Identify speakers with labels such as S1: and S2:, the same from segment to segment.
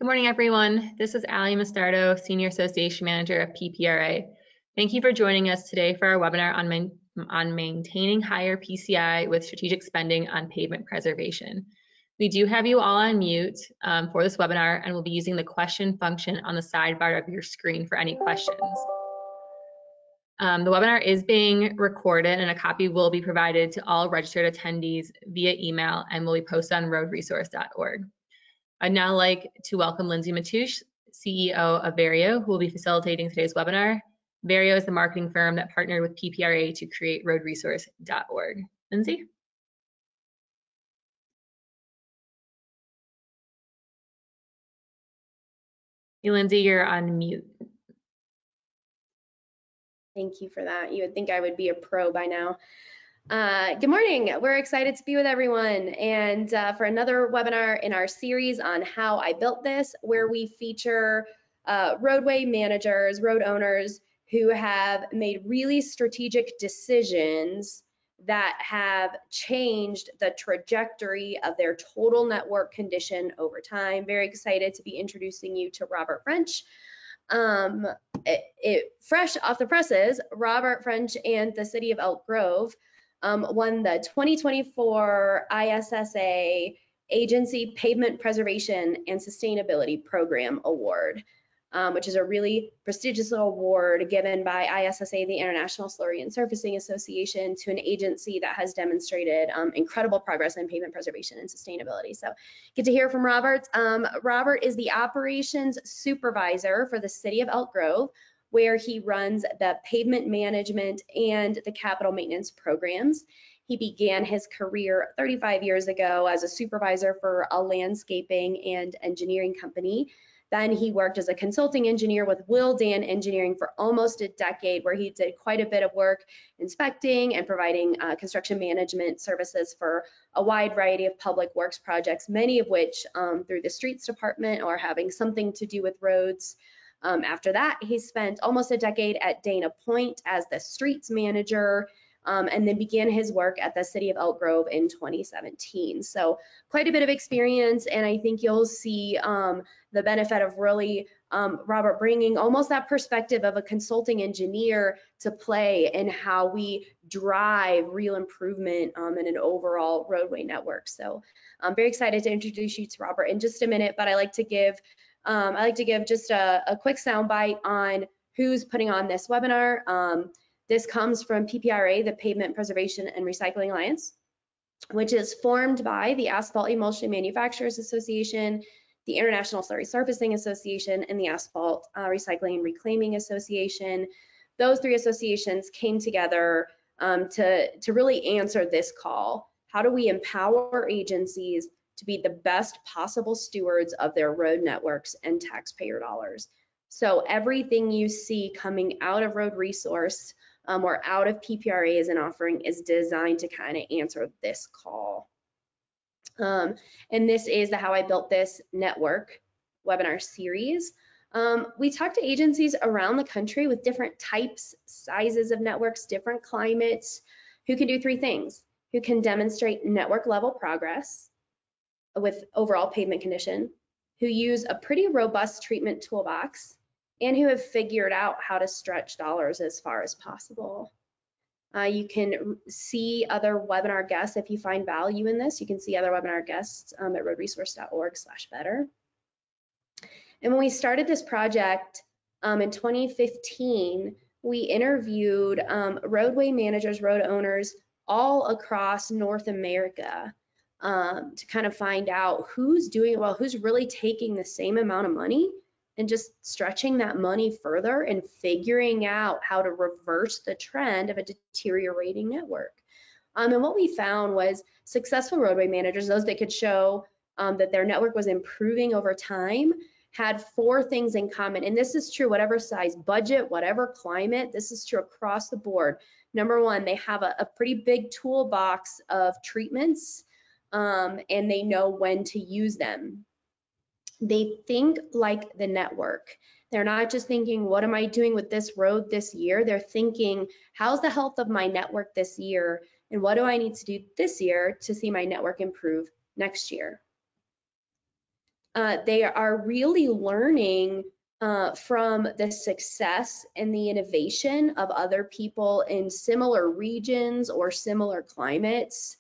S1: Good morning, everyone. This is Allie Mastardo, Senior Association Manager of PPRA. Thank you for joining us today for our webinar on maintaining higher PCI with strategic spending on pavement preservation. We do have you all on mute for this webinar, and we'll be using the question function on the sidebar of your screen for any questions. The webinar is being recorded, and a copy will be provided to all registered attendees via email and will be posted on roadresource.org. I'd now like to welcome Lindsay Matoush, CEO of Vario, who will be facilitating today's webinar. Vario is the marketing firm that partnered with PPRA to create roadresource.org. Lindsay? Hey, Lindsay, you're on mute.
S2: Thank you for that. You would think I would be a pro by now. Good morning. We're excited to be with everyone and for another webinar in our series on how I built this, where we feature roadway managers, road owners who have made really strategic decisions that have changed the trajectory of their total network condition over time. Very excited to be introducing you to Robert French. Fresh off the presses, Robert French and the City of Elk Grove won the 2024 ISSA Agency Pavement Preservation and Sustainability Program Award, which is a really prestigious award given by ISSA, the International Slurry and Surfacing Association, to an agency that has demonstrated incredible progress in pavement preservation and sustainability. So get to hear from Robert. Robert is the operations supervisor for the City of Elk Grove, where he runs the pavement management and the capital maintenance programs. He began his career 35 years ago as a supervisor for a landscaping and engineering company. Then he worked as a consulting engineer with Willdan Engineering for almost a decade, where he did quite a bit of work inspecting and providing construction management services for a wide variety of public works projects, many of which through the streets department or having something to do with roads. After that, he spent almost a decade at Dana Point as the streets manager, and then began his work at the City of Elk Grove in 2017. So quite a bit of experience, and I think you'll see the benefit of really Robert bringing almost that perspective of a consulting engineer to play in how we drive real improvement in an overall roadway network. So I'm very excited to introduce you to Robert in just a minute, but I like to give just a quick soundbite on who's putting on this webinar. This comes from PPRA, the Pavement Preservation and Recycling Alliance, which is formed by the Asphalt Emulsion Manufacturers Association, the International Slurry Surfacing Association, and the Asphalt Recycling and Reclaiming Association. Those three associations came together to really answer this call. How do we empower agencies to be the best possible stewards of their road networks and taxpayer dollars? So everything you see coming out of Road Resource or out of PPRA as an offering is designed to kind of answer this call. And this is the How I Built This Network webinar series. We talk to agencies around the country with different types, sizes of networks, different climates, who can do three things: who can demonstrate network level progress with overall pavement condition, who use a pretty robust treatment toolbox, and who have figured out how to stretch dollars as far as possible. You can see other webinar guests if you find value in this. You can see other webinar guests at roadresource.org/better. And when we started this project in 2015, we interviewed roadway managers, road owners all across North America to kind of find out who's doing it well, who's really taking the same amount of money and just stretching that money further and figuring out how to reverse the trend of a deteriorating network. And what we found was successful roadway managers, those that could show that their network was improving over time, had four things in common. And this is true whatever size budget, whatever climate, this is true across the board. Number one, they have a pretty big toolbox of treatments and they know when to use them. They think like the network. They're not just thinking, what am I doing with this road this year? They're thinking, how's the health of my network this year? And what do I need to do this year to see my network improve next year? They are really learning from the success and the innovation of other people in similar regions or similar climates.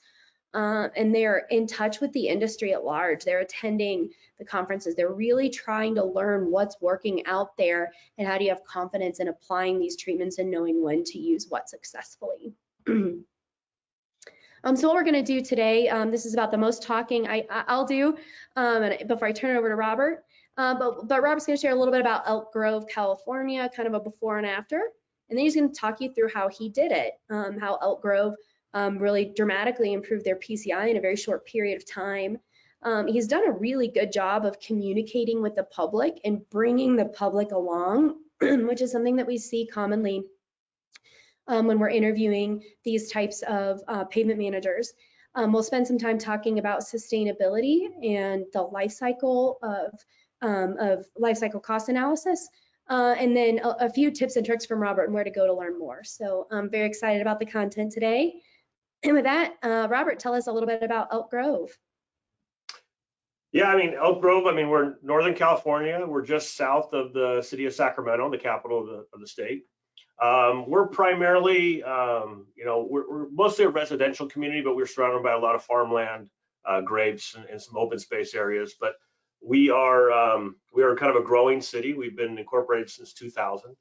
S2: And they're in touch with the industry at large. They're attending the conferences. They're really trying to learn what's working out there and how do you have confidence in applying these treatments and knowing when to use what successfully. So what we're going to do today, this is about the most talking I'll do before I turn it over to Robert. But Robert's going to share a little bit about Elk Grove, California, kind of a before and after. And then he's going to talk you through how he did it, how Elk Grove really dramatically improved their PCI in a very short period of time. He's done a really good job of communicating with the public and bringing the public along, which is something that we see commonly when we're interviewing these types of pavement managers. We'll spend some time talking about sustainability and the life cycle of life cycle cost analysis, and then a few tips and tricks from Robert and where to go to learn more. So I'm very excited about the content today. And with that, Robert, tell us a little bit about Elk Grove.
S3: Yeah, I mean, Elk Grove, I mean, we're in Northern California. We're just south of the city of Sacramento, the capital of the state. We're primarily, you know, we're mostly a residential community, but we're surrounded by a lot of farmland, grapes, and some open space areas. But we are kind of a growing city. We've been incorporated since 2000.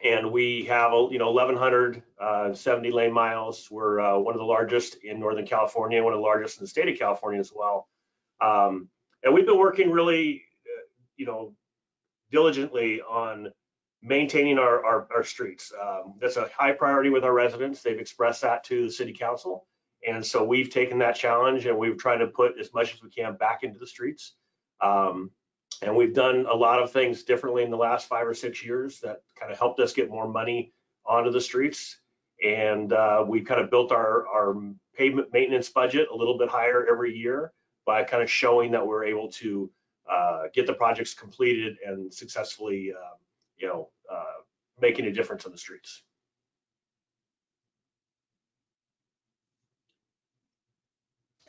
S3: And we have, you know, 1,170 lane miles. We're one of the largest in Northern California, one of the largest in the state of California as well. And we've been working really, you know, diligently on maintaining our streets. That's a high priority with our residents. They've expressed that to the city council. And so we've taken that challenge and we've tried to put as much as we can back into the streets. And we've done a lot of things differently in the last 5 or 6 years that kind of helped us get more money onto the streets. And we kind of built our pavement maintenance budget a little bit higher every year by kind of showing that we're able to get the projects completed and successfully, you know, making a difference on the streets.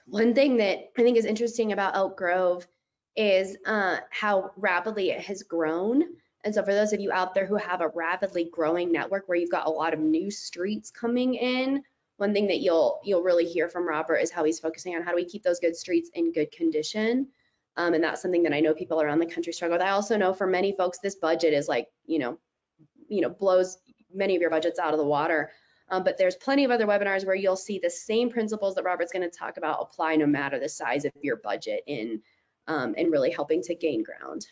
S2: One thing that I think is interesting about Elk Grove is how rapidly it has grown. And so for those of you out there who have a rapidly growing network where you've got a lot of new streets coming in, one thing that you'll really hear from Robert is how he's focusing on how do we keep those good streets in good condition. And that's something that I know people around the country struggle with. I also know for many folks, this budget is like, you know, blows many of your budgets out of the water. But there's plenty of other webinars where you'll see the same principles that Robert's going to talk about apply no matter the size of your budget in and really helping to gain ground.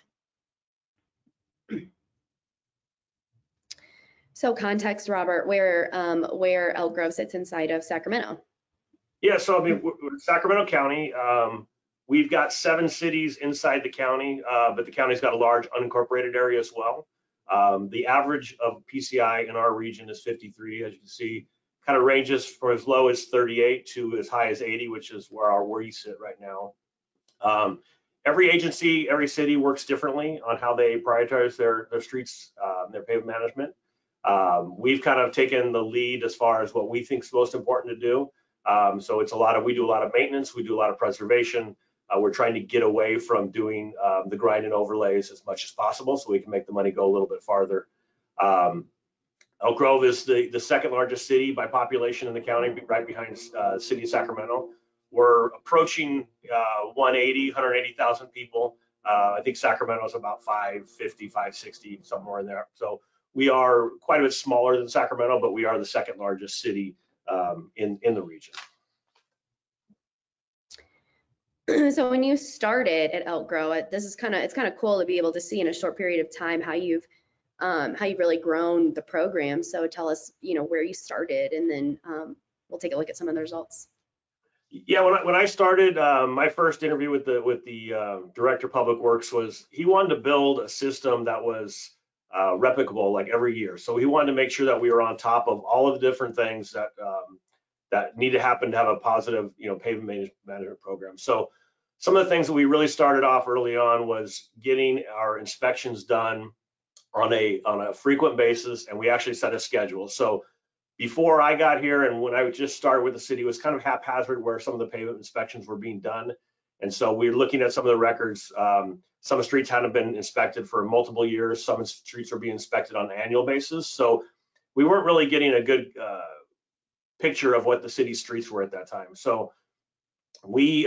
S2: So context, Robert, where Elk Grove sits inside of Sacramento.
S3: Yeah, so I mean, we're Sacramento County. We've got 7 cities inside the county, but the county's got a large unincorporated area as well. The average of PCI in our region is 53, as you can see, kind of ranges from as low as 38 to as high as 80, which is where we sit right now. Every agency, every city works differently on how they prioritize their streets, their pavement management. We've kind of taken the lead as far as what we think is most important to do. So it's we do a lot of maintenance, we do a lot of preservation. We're trying to get away from doing the grind and overlays as much as possible so we can make the money go a little bit farther. Elk Grove is the second largest city by population in the county, right behind the city of Sacramento. We're approaching 180,000 people. I think Sacramento is about 550, 560, somewhere in there. So we are quite a bit smaller than Sacramento, but we are the second largest city in the region.
S2: So when you started at Elk Grove, it's kind of cool to be able to see in a short period of time how you've really grown the program. So tell us, you know, where you started, and then we'll take a look at some of the results.
S3: Yeah, when I started, my first interview with the director of public works was he wanted to build a system that was replicable like every year. So he wanted to make sure that we were on top of all of the different things that that need to happen to have a positive, you know, pavement management program. So some of the things that we really started off early on was getting our inspections done on a frequent basis, and we actually set a schedule. So before I got here and when I just started with the city, it was kind of haphazard where some of the pavement inspections were being done. And so we're looking at some of the records. Some streets hadn't been inspected for multiple years. Some streets are being inspected on an annual basis. So we weren't really getting a good picture of what the city's streets were at that time. So we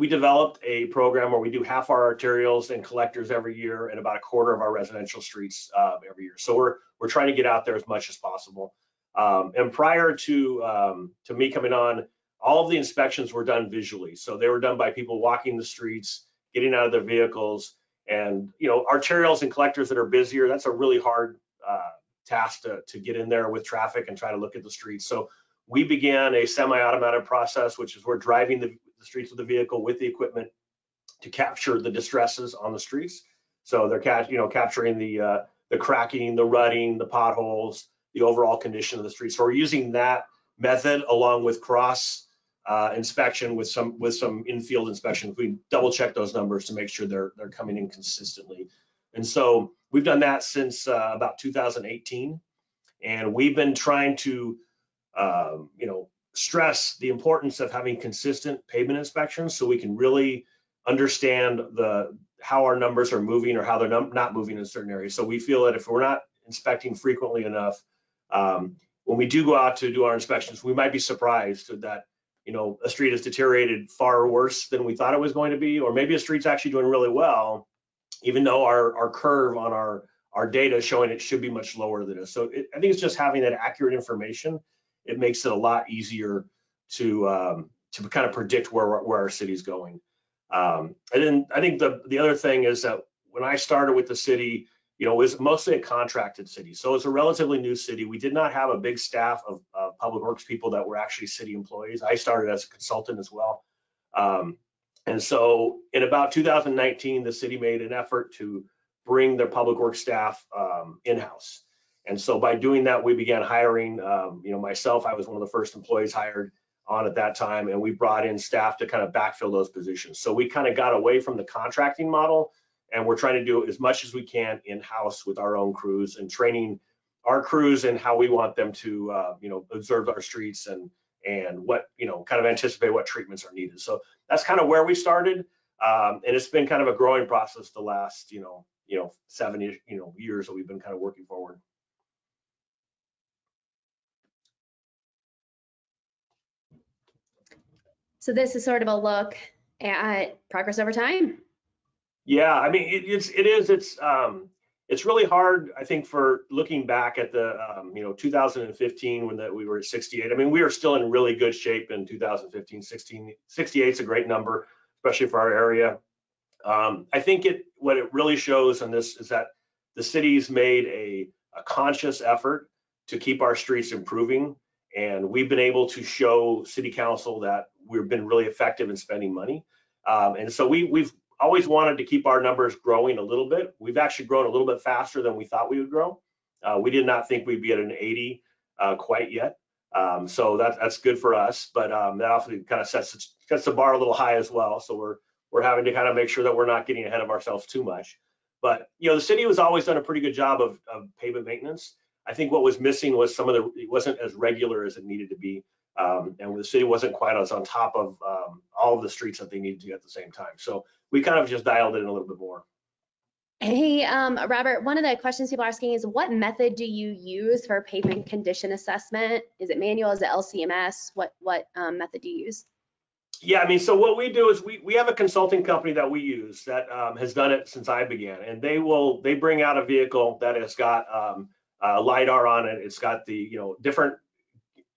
S3: developed a program where we do half our arterials and collectors every year and about a quarter of our residential streets every year. So we're trying to get out there as much as possible. And prior to me coming on, all of the inspections were done visually. So they were done by people walking the streets, getting out of their vehicles, and arterials and collectors that are busier, that's a really hard task to get in there with traffic and try to look at the streets. So we began a semi-automated process, which is we're driving the streets with the vehicle with the equipment to capture the distresses on the streets. So they're capturing the cracking, the rutting, the potholes, the overall condition of the streets. So we're using that method along with cross inspection with some in-field inspection. We double check those numbers to make sure they're coming in consistently. And so we've done that since about 2018, and we've been trying to stress the importance of having consistent pavement inspections so we can really understand how our numbers are moving or how they're not moving in certain areas. So we feel that if we're not inspecting frequently enough, when we do go out to do our inspections, we might be surprised that a street has deteriorated far worse than we thought it was going to be, or maybe a street's actually doing really well, even though our curve on our data is showing it should be much lower than it is. So I think it's just having that accurate information. It makes it a lot easier to kind of predict where our city's going. And then I think the other thing is that when I started with the city, it was mostly a contracted city. So it's a relatively new city. We did not have a big staff of public works people that were actually city employees. I started as a consultant as well. And so in about 2019, the city made an effort to bring their public works staff in-house. And so by doing that, we began hiring, myself, I was one of the first employees hired on at that time, and we brought in staff to kind of backfill those positions. So we kind of got away from the contracting model, and we're trying to do as much as we can in-house with our own crews and training our crews and how we want them to, observe our streets and what, kind of anticipate what treatments are needed. So that's kind of where we started. And it's been kind of a growing process the last, 7 years that we've been kind of working forward.
S2: So this is sort of a look at progress over time.
S3: Yeah, I mean, it's really hard, I think, for looking back at the 2015 when we were at 68. I mean, we are still in really good shape in 2015. 68 is a great number, especially for our area. I think what it really shows in this is that the city's made a conscious effort to keep our streets improving, and we've been able to show City Council that we've been really effective in spending money. And so we've always wanted to keep our numbers growing a little bit. We've actually grown a little bit faster than we thought we would grow. We did not think we'd be at an 80 quite yet. So that's good for us, but that often kind of sets the bar a little high as well. So we're having to kind of make sure that we're not getting ahead of ourselves too much. But the city has always done a pretty good job of pavement maintenance. I think what was missing was it wasn't as regular as it needed to be. And the city wasn't quite as on top of all of the streets that they needed to at the same time. So we kind of just dialed it in a little bit more.
S2: Hey, Robert, one of the questions people are asking is, what method do you use for pavement condition assessment? Is it manual? Is it LCMS? What method do you use?
S3: Yeah, I mean, so what we do is we have a consulting company that we use that has done it since I began, and they bring out a vehicle that has got a LiDAR on it. It's got the different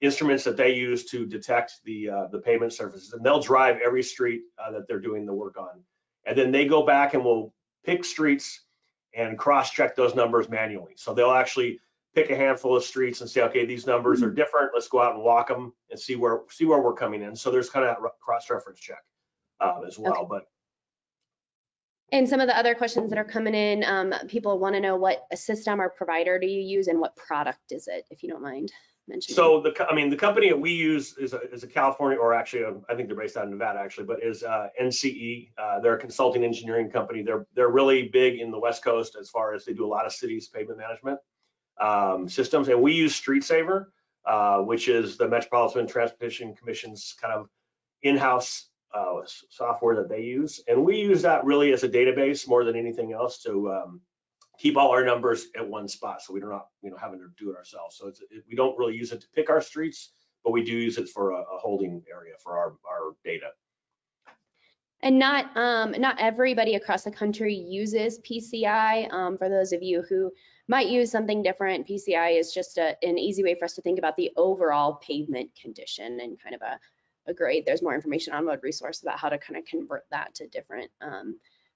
S3: instruments that they use to detect the pavement surfaces, and they'll drive every street that they're doing the work on, and then they go back and will pick streets and cross-check those numbers manually. So they'll actually pick a handful of streets and say, okay, these numbers are different. Let's go out and walk them and see where we're coming in. So there's kind of that cross-reference check as well. Okay. But
S2: and some of the other questions that are coming in, people want to know what system or provider do you use and what product is it, if you don't mind mentioning.
S3: So the company that we use is a California, or actually I think they're based out of Nevada actually, but is NCE. They're a consulting engineering company. They're really big in the West Coast as far as they do a lot of cities pavement management systems, and we use Street Saver, which is the Metropolitan Transportation Commission's kind of in-house software that they use, and we use that really as a database more than anything else to keep all our numbers at one spot, so we're not having to do it ourselves. So we don't really use it to pick our streets, but we do use it for a holding area for our data.
S2: And not everybody across the country uses PCI. For those of you who might use something different, PCI is just an easy way for us to think about the overall pavement condition and kind of a grade. There's more information on Road Resource about how to kind of convert that to different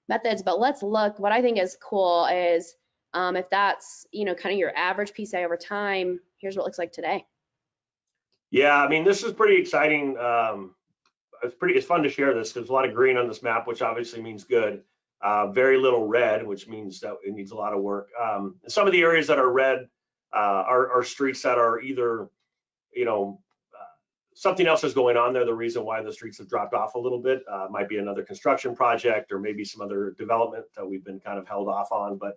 S2: methods. But let's look. What I think is cool is if that's kind of your average PCI over time, here's what it looks like today.
S3: Yeah, I mean, this is pretty exciting. It's fun to share this because there's a lot of green on this map, which obviously means good. Very little red, which means that it needs a lot of work. Some of the areas that are red are streets that are either, something else is going on there. The reason why the streets have dropped off a little bit might be another construction project or maybe some other development that we've been kind of held off on. But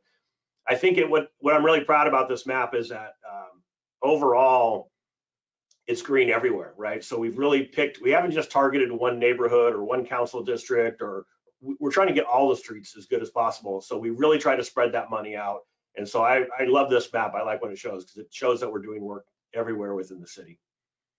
S3: I think what I'm really proud about this map is that overall, it's green everywhere, right? So we've really we haven't just targeted one neighborhood or one council district, or we're trying to get all the streets as good as possible. So we really try to spread that money out. And so I love this map. I like what it shows because it shows that we're doing work everywhere within the city.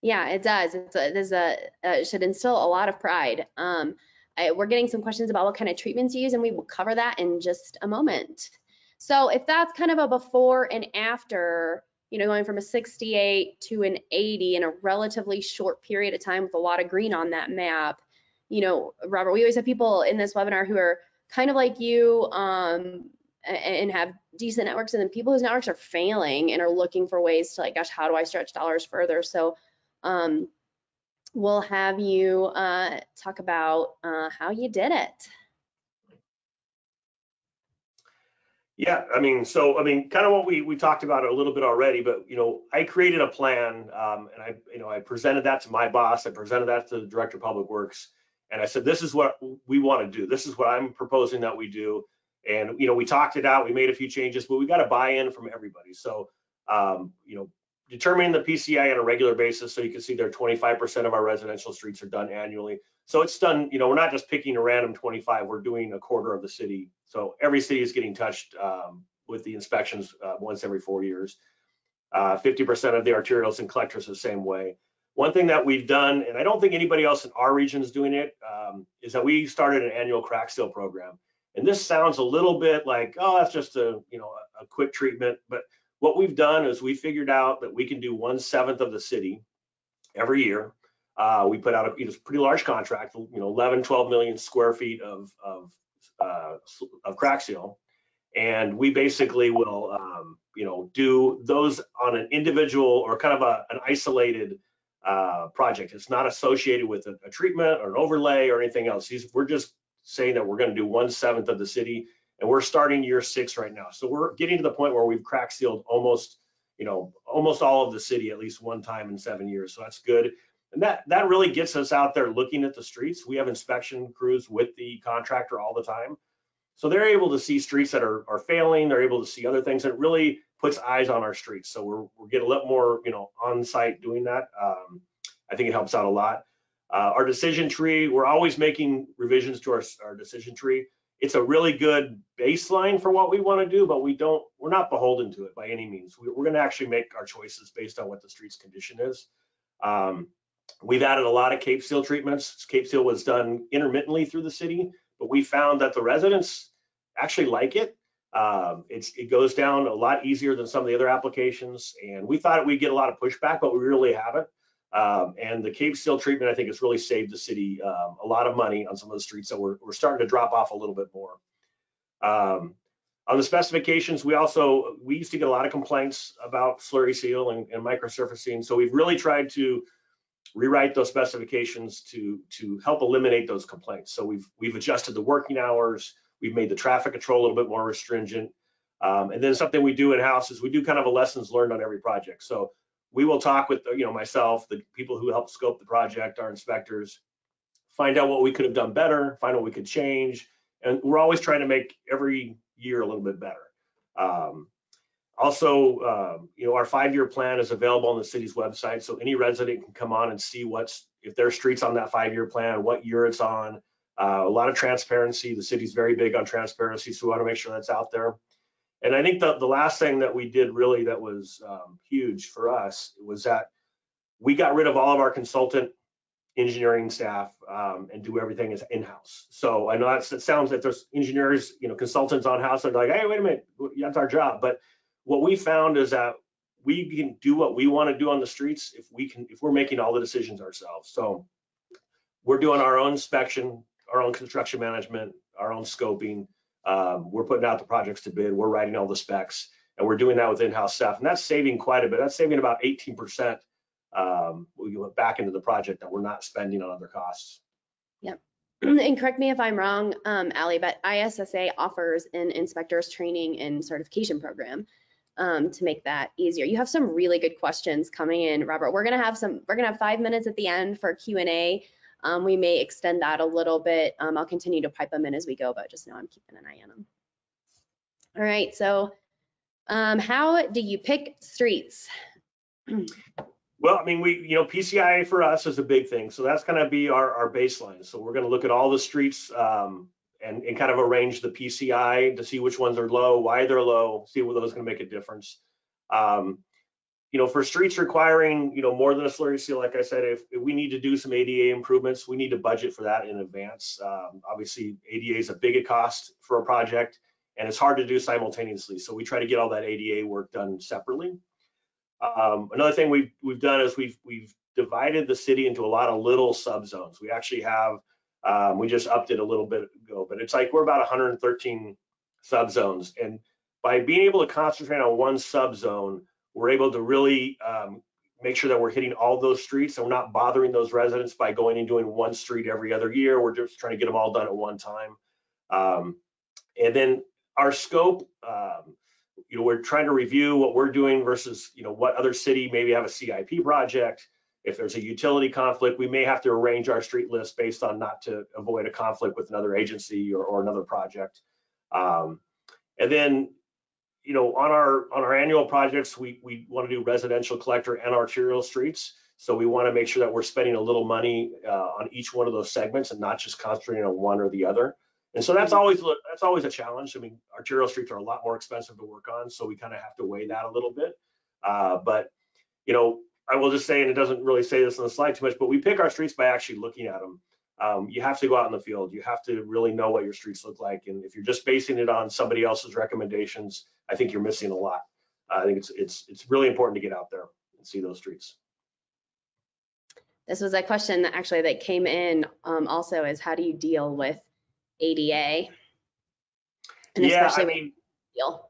S2: Yeah, it does. It should instill a lot of pride. We're getting some questions about what kind of treatments you use, and we will cover that in just a moment. So if that's kind of a before and after, going from a 68 to an 80 in a relatively short period of time with a lot of green on that map, Robert, we always have people in this webinar who are kind of like you and have decent networks, and then people whose networks are failing and are looking for ways to like, gosh, how do I stretch dollars further? So we'll have you talk about how you did it.
S3: Yeah, kind of what we talked about a little bit already, but I created a plan, and I presented that to my boss. I presented that to the director of public works, and I said, this is what we want to do. This is what I'm proposing that we do. And we talked it out. We made a few changes, but we got a buy-in from everybody. So determining the PCI on a regular basis, so you can see there 25% of our residential streets are done annually. So it's done, we're not just picking a random 25, we're doing a quarter of the city. So every city is getting touched with the inspections once every 4 years. 50% of the arterials and collectors the same way. One thing that we've done, and I don't think anybody else in our region is doing it, is that we started an annual crack seal program. And this sounds a little bit like, oh, that's just a quick treatment. But what we've done is we figured out that we can do 1/7 of the city every year. We put out a pretty large contract, 11, 12 million square feet of crack seal. And we basically will, do those on an individual or kind of an isolated project. It's not associated with a treatment or an overlay or anything else. We're just saying that we're going to do 1/7 of the city, and we're starting year 6 right now. So we're getting to the point where we've crack sealed almost all of the city at least one time in 7 years. So that's good. And that really gets us out there looking at the streets. We have inspection crews with the contractor all the time. So they're able to see streets that are failing. They're able to see other things. It really puts eyes on our streets. So we're getting a lot more, on site doing that. I think it helps out a lot. Our decision tree, we're always making revisions to our decision tree. It's a really good baseline for what we want to do, but we're not beholden to it by any means. We're going to actually make our choices based on what the street's condition is. We've added a lot of Cape Seal treatments. Cape Seal was done intermittently through the city, but we found that the residents actually like it. It goes down a lot easier than some of the other applications, and we thought we'd get a lot of pushback, but we really haven't. And the Cape Seal treatment, I think, has really saved the city a lot of money on some of the streets, so we're starting to drop off a little bit more. On the specifications, we used to get a lot of complaints about slurry seal and microsurfacing, so we've really tried to rewrite those specifications to help eliminate those complaints. So we've adjusted the working hours, we've made the traffic control a little bit more stringent, and then something we do in-house is we do kind of a lessons learned on every project. So we will talk with myself, the people who help scope the project, our inspectors, find out what we could have done better, find out what we could change, and we're always trying to make every year a little bit better. Also, you know, our 5-year plan is available on the city's website, so any resident can come on and see if their street's on that 5-year plan, what year it's on. A lot of transparency. The city's very big on transparency, so we want to make sure that's out there. And I think the last thing that we did really that was huge for us was that we got rid of all of our consultant engineering staff and do everything as in-house. So I know it sounds like there's engineers, you know, consultants on house. They're like, hey, wait a minute, that's our job. But what we found is that we can do what we want to do on the streets if we're making all the decisions ourselves. So we're doing our own inspection, our own construction management, our own scoping. We're putting out the projects to bid. We're writing all the specs, and we're doing that with in-house staff. And that's saving quite a bit. That's saving about 18%. We went back into the project that we're not spending on other costs.
S2: Yep. And correct me if I'm wrong, Allie, but ISSA offers an inspector's training and certification program to make that easier. You have some really good questions coming in, Robert. We're gonna have 5 minutes at the end for Q&A. We may extend that a little bit. I'll continue to pipe them in as we go, but just know I'm keeping an eye on them. All right, so how do you pick streets?
S3: Well, I mean, you know, PCI for us is a big thing. So that's going to be our baseline. So we're going to look at all the streets and kind of arrange the PCI to see which ones are low, why they're low, see where those are going to make a difference. You know, for streets requiring, you know, more than a slurry seal, like I said, if we need to do some ADA improvements, we need to budget for that in advance. Obviously, ADA is a big cost for a project, and it's hard to do simultaneously. So we try to get all that ADA work done separately. Another thing we've done is we've divided the city into a lot of little subzones. We actually have, we just upped it a little bit ago, but it's like we're about 113 subzones. And by being able to concentrate on one subzone, we're able to really make sure that we're hitting all those streets and we're not bothering those residents by going and doing one street every other year. We're just trying to get them all done at one time. And then our scope, you know, we're trying to review what we're doing versus, you know, what other city maybe have a CIP project. If there's a utility conflict, we may have to arrange our street list based on not to avoid a conflict with another agency or another project. And then, you know, on our annual projects, we want to do residential, collector, and arterial streets. So we want to make sure that we're spending a little money on each one of those segments and not just concentrating on one or the other. And so that's always a challenge. I mean, arterial streets are a lot more expensive to work on, so we kind of have to weigh that a little bit. But, you know, I will just say, and it doesn't really say this on the slide too much, but we pick our streets by actually looking at them. You have to go out in the field. You have to really know what your streets look like. And if you're just basing it on somebody else's recommendations, I think you're missing a lot. I think it's really important to get out there and see those streets.
S2: This was a question that actually that came in also is how do you deal with ADA? And
S3: yeah,
S2: especially
S3: I mean,
S2: deal.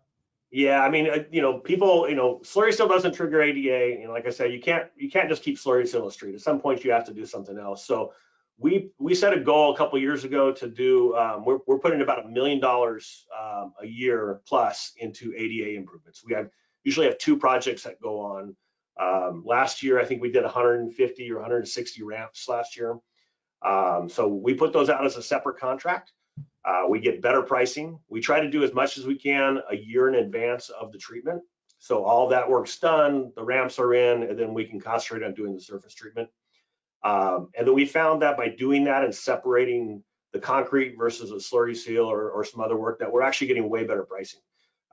S3: Yeah, I mean, you know, people, you know, slurry seal doesn't trigger ADA. You know, like I said, you can't just keep slurry seal on the street. At some point, you have to do something else. So we set a goal a couple of years ago to do. We're putting about $1 million a year plus into ADA improvements. We usually have 2 projects that go on. Last year, I think we did 150 or 160 ramps last year. So we put those out as a separate contract. We get better pricing. We try to do as much as we can a year in advance of the treatment. So all that work's done, the ramps are in, and then we can concentrate on doing the surface treatment. And then we found that by doing that and separating the concrete versus a slurry seal or some other work, that we're actually getting way better pricing.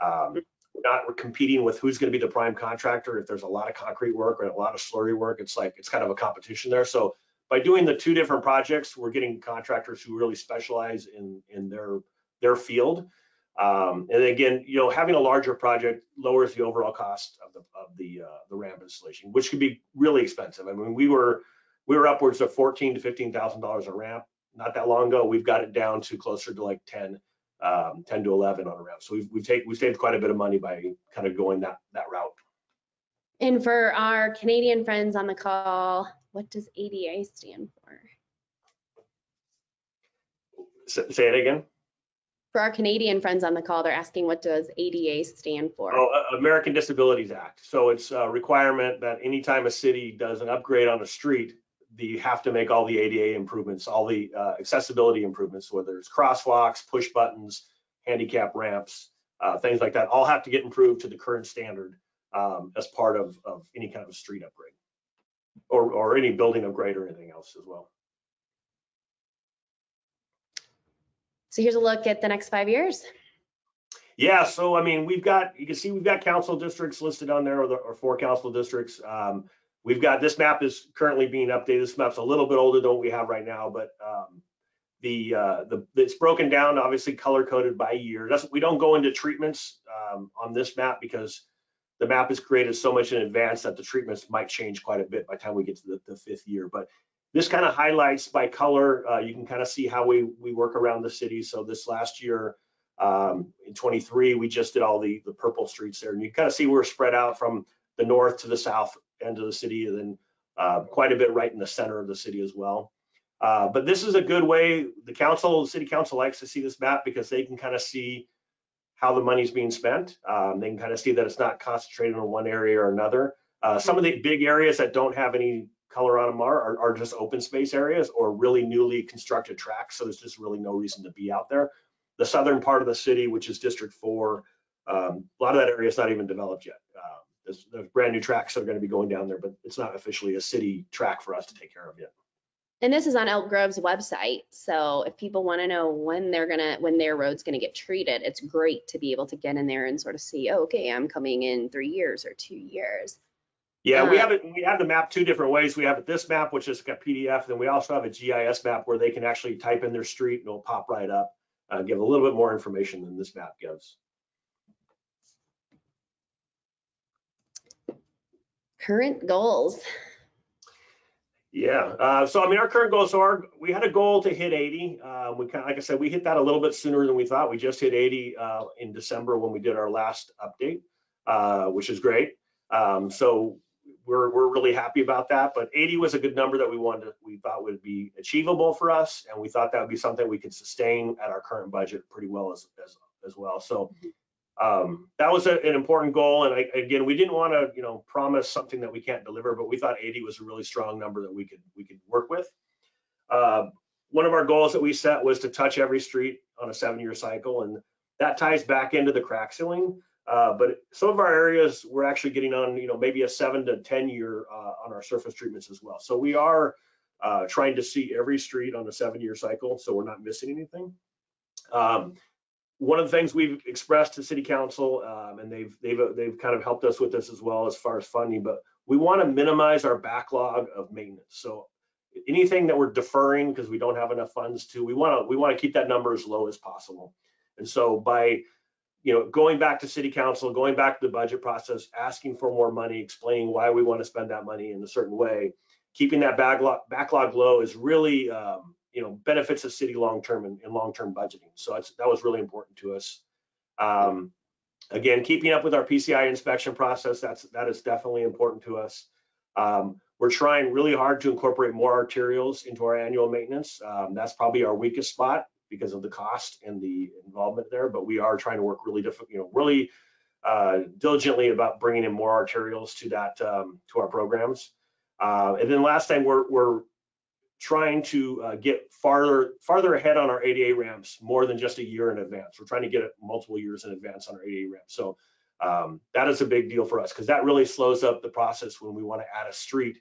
S3: We're competing with who's going to be the prime contractor. If there's a lot of concrete work or a lot of slurry work, it's kind of a competition there. So by doing the 2 different projects, we're getting contractors who really specialize in their field. And again, you know, having a larger project lowers the overall cost of the ramp installation, which can be really expensive. I mean, we were upwards of $14,000 to $15,000 a ramp not that long ago. We've got it down to closer to like 10 to 11 on a ramp. So we saved quite a bit of money by kind of going that route.
S2: And for our Canadian friends on the call, what does ADA stand for?
S3: Say it again.
S2: For our Canadian friends on the call, they're asking what does ADA stand for?
S3: Oh, American Disabilities Act. So it's a requirement that anytime a city does an upgrade on a street, you have to make all the ADA improvements, all the accessibility improvements, whether it's crosswalks, push buttons, handicap ramps. things like that, all have to get improved to the current standard as part of any kind of a street upgrade or any building upgrade or anything else as well.
S2: So here's a look at the next 5 years.
S3: Yeah, so I mean, you can see we've got council districts listed on there, or 4 council districts. We've got, this map is currently being updated. This map's a little bit older than what we have right now, but it's broken down, obviously color coded by year. We don't go into treatments on this map because the map is created so much in advance that the treatments might change quite a bit by the time we get to the 5th year. But this kind of highlights by color. You can kind of see how we work around the city. So this last year, in 23, we just did all the purple streets there, and you kind of see we're spread out from the north to the south end of the city, and then quite a bit right in the center of the city as well. But this is a good way. The city council likes to see this map because they can kind of see how the money's being spent. They can kind of see that it's not concentrated in one area or another. Some of the big areas that don't have any color on them are just open space areas or really newly constructed tracks. So there's just really no reason to be out there. The southern part of the city, which is District 4, a lot of that area is not even developed yet. There's brand new tracks that are going to be going down there, but it's not officially a city track for us to take care of yet.
S2: And this is on Elk Grove's website. So if people want to know when their road's gonna get treated, it's great to be able to get in there and sort of see, oh, okay, I'm coming in 3 years or 2 years.
S3: Yeah, we have the map 2 different ways. We have this map, which is a PDF, then we also have a GIS map where they can actually type in their street and it'll pop right up, give a little bit more information than this map gives.
S2: Current goals.
S3: Yeah, so I mean, our current goals, we had a goal to hit 80. Like I said, we hit that a little bit sooner than we thought. We just hit 80 in December when we did our last update, which is great. So we're really happy about that. But 80 was a good number that we thought would be achievable for us, and we thought that would be something we could sustain at our current budget pretty well as well. So that was an important goal, and again, we didn't want to promise something that we can't deliver, but we thought 80 was a really strong number that we could work with. One of our goals that we set was to touch every street on a 7-year cycle, and that ties back into the crack sealing. But some of our areas we're actually getting on maybe a 7 to 10 year on our surface treatments as well. So we are trying to see every street on a 7-year cycle, so we're not missing anything. One of the things we've expressed to City Council, and they've kind of helped us with this as well as far as funding, but we want to minimize our backlog of maintenance. So anything that we're deferring because we don't have enough funds to, we want to keep that number as low as possible. And so by going back to City Council, going back to the budget process, asking for more money, explaining why we want to spend that money in a certain way, keeping that backlog low is really benefits the city long-term and long-term budgeting. So that was really important to us. Again, keeping up with our PCI inspection process, that is definitely important to us. We're trying really hard to incorporate more arterials into our annual maintenance. That's probably our weakest spot because of the cost and the involvement there, but we are trying to work really diligently about bringing in more arterials to our programs. And then last time, we're trying to get farther ahead on our ADA ramps more than just a year in advance. We're trying to get it multiple years in advance on our ADA ramps. So that is a big deal for us because that really slows up the process when we want to add a street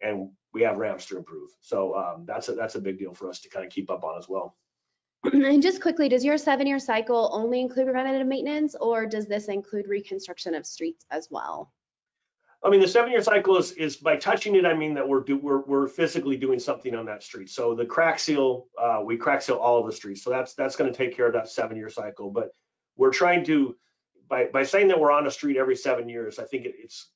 S3: and we have ramps to improve. So that's a big deal for us to kind of keep up on as well.
S2: And just quickly, does your 7-year cycle only include preventative maintenance, or does this include reconstruction of streets as well?
S3: I mean, the 7-year cycle is by touching it, I mean that we're physically doing something on that street. So the crack seal, we crack seal all of the streets. So that's going to take care of that 7-year cycle. But we're trying to, by saying that we're on a street every 7 years, I think it's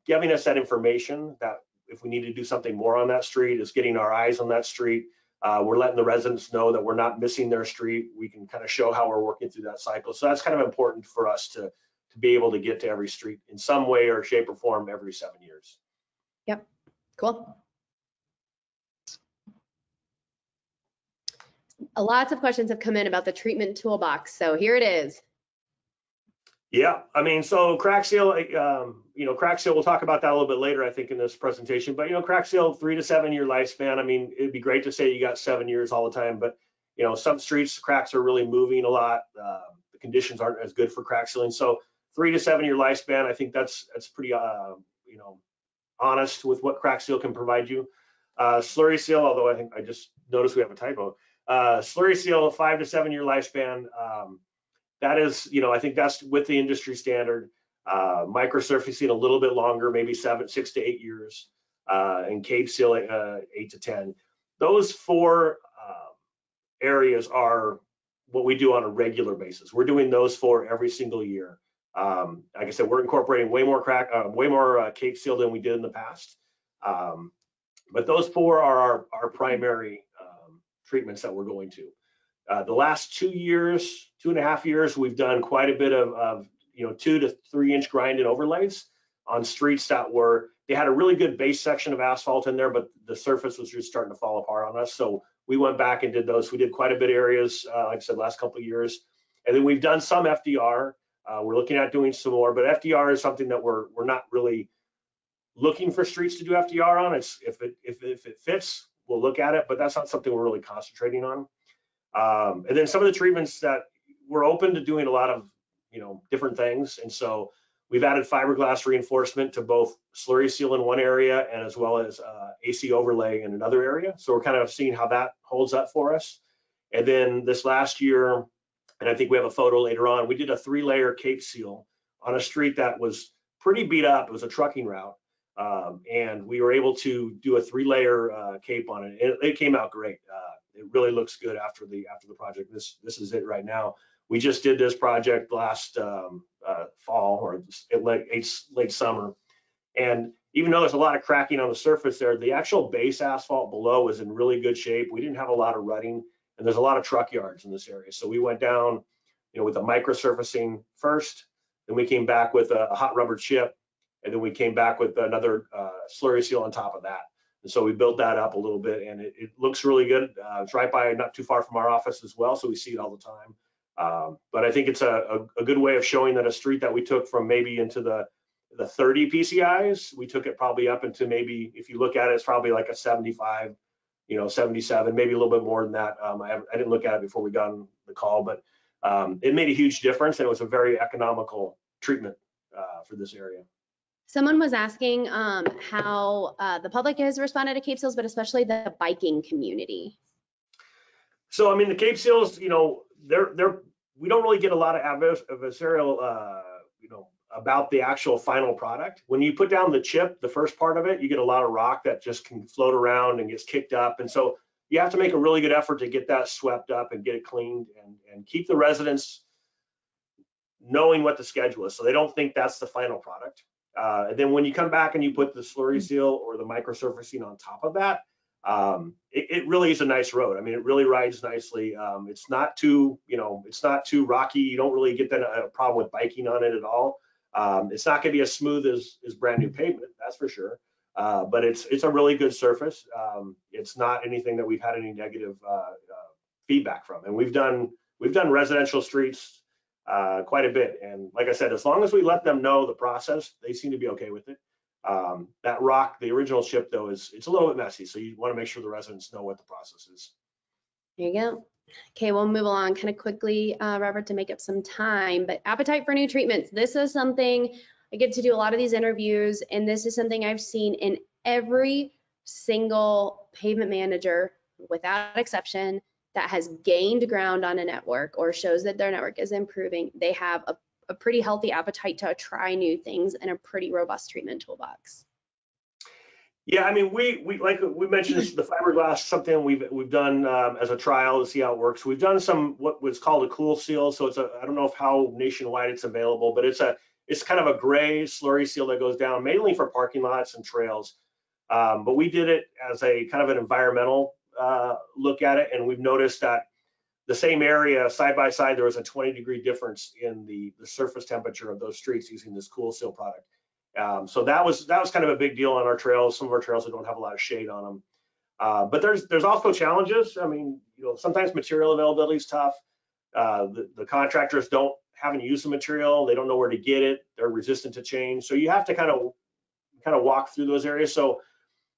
S3: giving us that information that if we need to do something more on that street, is getting our eyes on that street. We're letting the residents know that we're not missing their street. We can kind of show how we're working through that cycle. So that's kind of important for us to be able to get to every street in some way or shape or form every 7 years.
S2: Yep, cool. Lots of questions have come in about the treatment toolbox. So here it is.
S3: Yeah, I mean, so crack seal, crack seal, we'll talk about that a little bit later, I think, in this presentation, but, crack seal, 3 to 7 year lifespan. I mean, it'd be great to say you got 7 years all the time, but, some streets, cracks are really moving a lot. The the conditions aren't as good for crack sealing. So 3 to 7 year lifespan, I think that's pretty you know, honest with what crack seal can provide you. Slurry seal, although I think I just noticed we have a typo. Slurry seal, 5 to 7 year lifespan. That is, you know, I think that's with the industry standard. Microsurfacing a little bit longer, maybe 6 to 8 years, and cave seal 8 to 10. Those 4 areas are what we do on a regular basis. We're doing those 4 every single year. Like I said, we're incorporating way more cave seal than we did in the past. But those 4 are our primary treatments that we're going to. The last 2 years, 2.5 years, we've done quite a bit of you know, 2 to 3 inch grind and overlays on streets that were, they had a really good base section of asphalt in there, but the surface was just starting to fall apart on us. So we went back and did those. We did quite a bit of areas, like I said, last couple of years. And then we've done some FDR. We're looking at doing some more, but FDR is something that we're not really looking for streets to do FDR on. It's if it fits, we'll look at it, but that's not something we're really concentrating on. And then some of the treatments that we're open to doing a lot of, you know, different things. And so we've added fiberglass reinforcement to both slurry seal in one area and as well as AC overlay in another area. So we're kind of seeing how that holds up for us. And then this last year, and I think we have a photo later on, we did a 3-layer cape seal on a street that was pretty beat up. It was a trucking route. And we were able to do a 3-layer cape on it. It came out great. It really looks good after the project. This is it right now. We just did this project last fall or late summer. And even though there's a lot of cracking on the surface there, the actual base asphalt below is in really good shape. We didn't have a lot of rutting, and there's a lot of truck yards in this area. So we went down, you know, with a microsurfacing first, then we came back with a hot rubber chip, and then we came back with another slurry seal on top of that. And so we built that up a little bit, and it looks really good. It's right by, not too far from our office as well, so we see it all the time. But I think it's a good way of showing that a street that we took from maybe into the 30 PCIs, we took it probably up into maybe, if you look at it, it's probably like a 75, you know, 77, maybe a little bit more than that. I didn't look at it before we got on the call, but it made a huge difference, and it was a very economical treatment for this area.
S2: Someone was asking how the public has responded to cape seals, but especially the biking community.
S3: So, I mean, the cape seals, you know, we don't really get a lot of adversarial, you know, about the actual final product. When you put down the chip, the first part of it, you get a lot of rock that just can float around and gets kicked up. And so you have to make a really good effort to get that swept up and get it cleaned and keep the residents knowing what the schedule is, so they don't think that's the final product. And then when you come back and you put the slurry seal or the microsurfacing on top of that, it really is a nice road. I mean, it really rides nicely. It's not too, you know, it's not too rocky. You don't really get a problem with biking on it at all. It's not going to be as smooth as brand new pavement, that's for sure. But it's a really good surface. It's not anything that we've had any negative feedback from. And we've done residential streets quite a bit. And like I said, as long as we let them know the process, they seem to be okay with it. That rock, the original chip though, it's a little bit messy. So you want to make sure the residents know what the process is.
S2: There you go. Okay, we'll move along kind of quickly, Robert, to make up some time, but appetite for new treatments. This is something I get to do a lot of these interviews, and this is something I've seen in every single pavement manager without exception that has gained ground on a network or shows that their network is improving. They have a pretty healthy appetite to try new things and a pretty robust treatment toolbox.
S3: Yeah, I mean, we like we mentioned the fiberglass, something we've done as a trial to see how it works. We've done some what was called a cool seal. So it's I don't know how nationwide it's available, but it's kind of a gray slurry seal that goes down mainly for parking lots and trails. But we did it as a kind of an environmental look at it, and we've noticed that the same area side by side, there was a 20-degree difference in the surface temperature of those streets using this cool seal product. So that was kind of a big deal on our trails. Some of our trails that don't have a lot of shade on them. But there's also challenges. I mean, you know, sometimes material availability is tough. The contractors haven't used the material. They don't know where to get it. They're resistant to change. So you have to kind of walk through those areas. So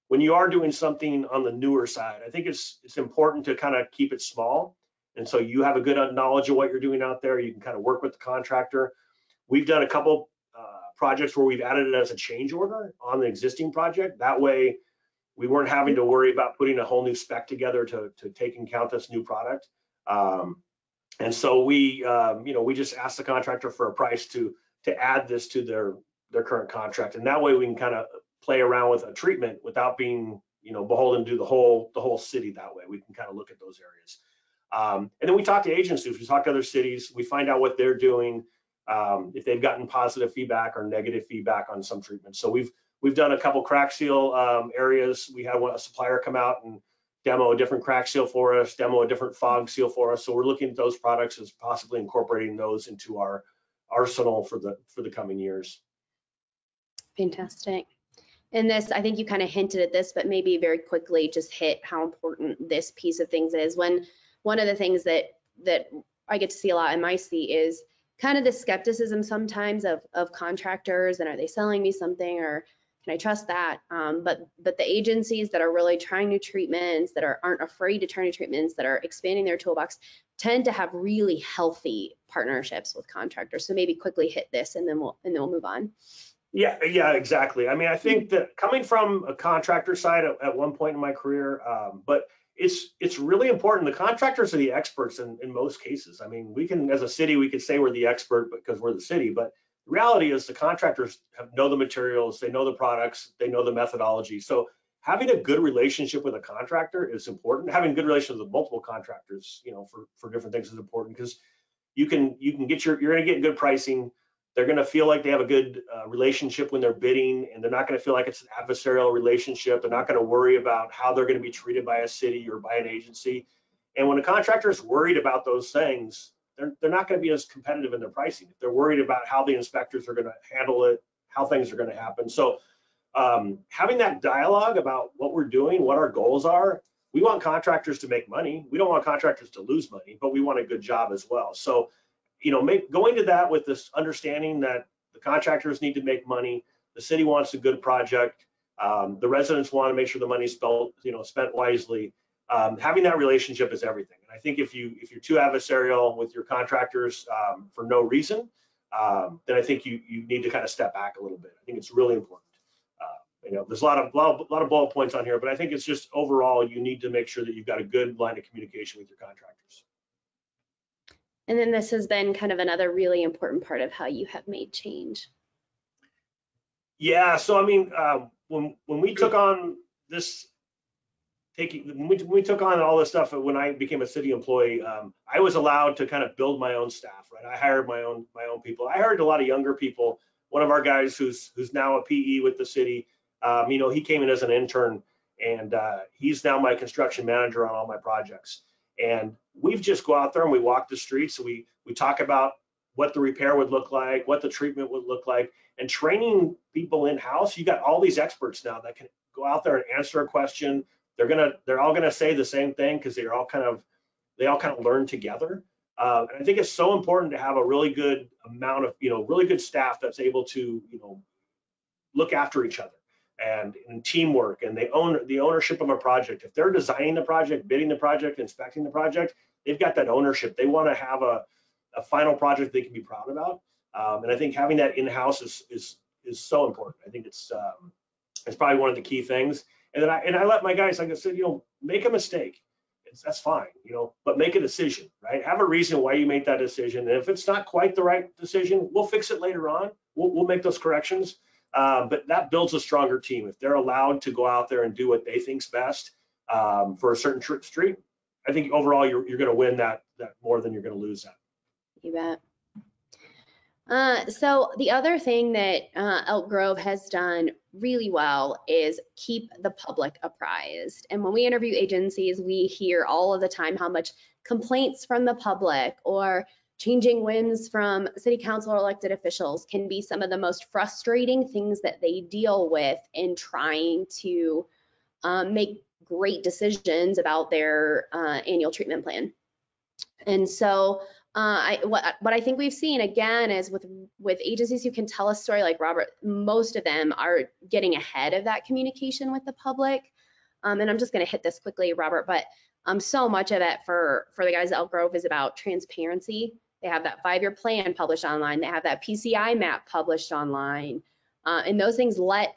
S3: when you are doing something on the newer side, I think it's important to kind of keep it small And so you have a good knowledge of what you're doing out there. You can kind of work with the contractor. We've done a couple projects where we've added it as a change order on the existing project. That way we weren't having to worry about putting a whole new spec together to take and count this new product. And so we, we just asked the contractor for a price to add this to their current contract. And that way we can kind of play around with a treatment without being, beholden to the whole city that way. We can kind of look at those areas. And then we talk to agencies, we talk to other cities, we find out what they're doing, if they've gotten positive feedback or negative feedback on some treatment. So we've done a couple crack seal areas. We had a supplier come out and demo a different crack seal for us, demo a different fog seal for us. So we're looking at those products as possibly incorporating those into our arsenal for the coming years.
S2: Fantastic. And this, I think you kind of hinted at this, but maybe very quickly just hit how important this piece of things is. When one of the things that I get to see a lot in my seat is kind of the skepticism sometimes of contractors, and are they selling me something, or can I trust that? But the agencies that are really trying new treatments, that aren't afraid to try new treatments, that are expanding their toolbox, tend to have really healthy partnerships with contractors. So maybe quickly hit this, and then we'll move on.
S3: Yeah, exactly. I mean, I think that coming from a contractor side at one point in my career, but it's really important. The contractors are the experts in most cases. I mean, we can, as a city, we could say we're the expert because we're the city, but the reality is the contractors know the materials, they know the products, they know the methodology. So having a good relationship with a contractor is important. Having good relations with multiple contractors, for different things is important, because you're going to get good pricing. They're going to feel like they have a good relationship when they're bidding, and they're not going to feel like it's an adversarial relationship. They're not going to worry about how they're going to be treated by a city or by an agency. And when a contractor is worried about those things, they're not going to be as competitive in their pricing. If they're worried about how the inspectors are going to handle it, how things are going to happen. So having that dialogue about what we're doing, what our goals are, we want contractors to make money. We don't want contractors to lose money, but we want a good job as well. So going to that with this understanding that the contractors need to make money, the city wants a good project, the residents want to make sure the money's spent wisely. Having that relationship is everything. And I think if you're too adversarial with your contractors for no reason, then I think you need to kind of step back a little bit. I think it's really important. There's a lot of bullet points on here, but I think it's just overall you need to make sure that you've got a good line of communication with your contractors.
S2: And then this has been kind of another really important part of how you have made change.
S3: Yeah, so I mean, when we took on this, when we took on all this stuff, when I became a city employee, I was allowed to kind of build my own staff, right? I hired my own people. I hired a lot of younger people. One of our guys who's now a PE with the city, he came in as an intern, and he's now my construction manager on all my projects. And we've just go out there and we walk the streets. We talk about what the repair would look like, what the treatment would look like, and training people in-house. You got all these experts now that can go out there and answer a question. They're all gonna say the same thing because they all kind of learn together. And I think it's so important to have a really good amount of really good staff that's able to look after each other. And teamwork, and they own the ownership of a project. If they're designing the project, bidding the project, inspecting the project, they've got that ownership. They want to have a final project they can be proud about. And I think having that in-house is so important. I think it's probably one of the key things. And then I let my guys, like I said, make a mistake. That's fine, but make a decision, right? Have a reason why you made that decision. And if it's not quite the right decision, we'll fix it later on. We'll make those corrections. But that builds a stronger team. If they're allowed to go out there and do what they think's best for a certain street, I think overall you're going to win that more than you're going to lose that.
S2: You bet. So the other thing that Elk Grove has done really well is keep the public apprised. And when we interview agencies, we hear all of the time how much complaints from the public or changing winds from city council or elected officials can be some of the most frustrating things that they deal with in trying to make great decisions about their annual treatment plan. And so what I think we've seen again is with agencies who can tell a story like Robert, most of them are getting ahead of that communication with the public. And I'm just going to hit this quickly, Robert, but So much of it for the guys at Elk Grove is about transparency. They have that 5-year plan published online. They have that PCI map published online. And those things let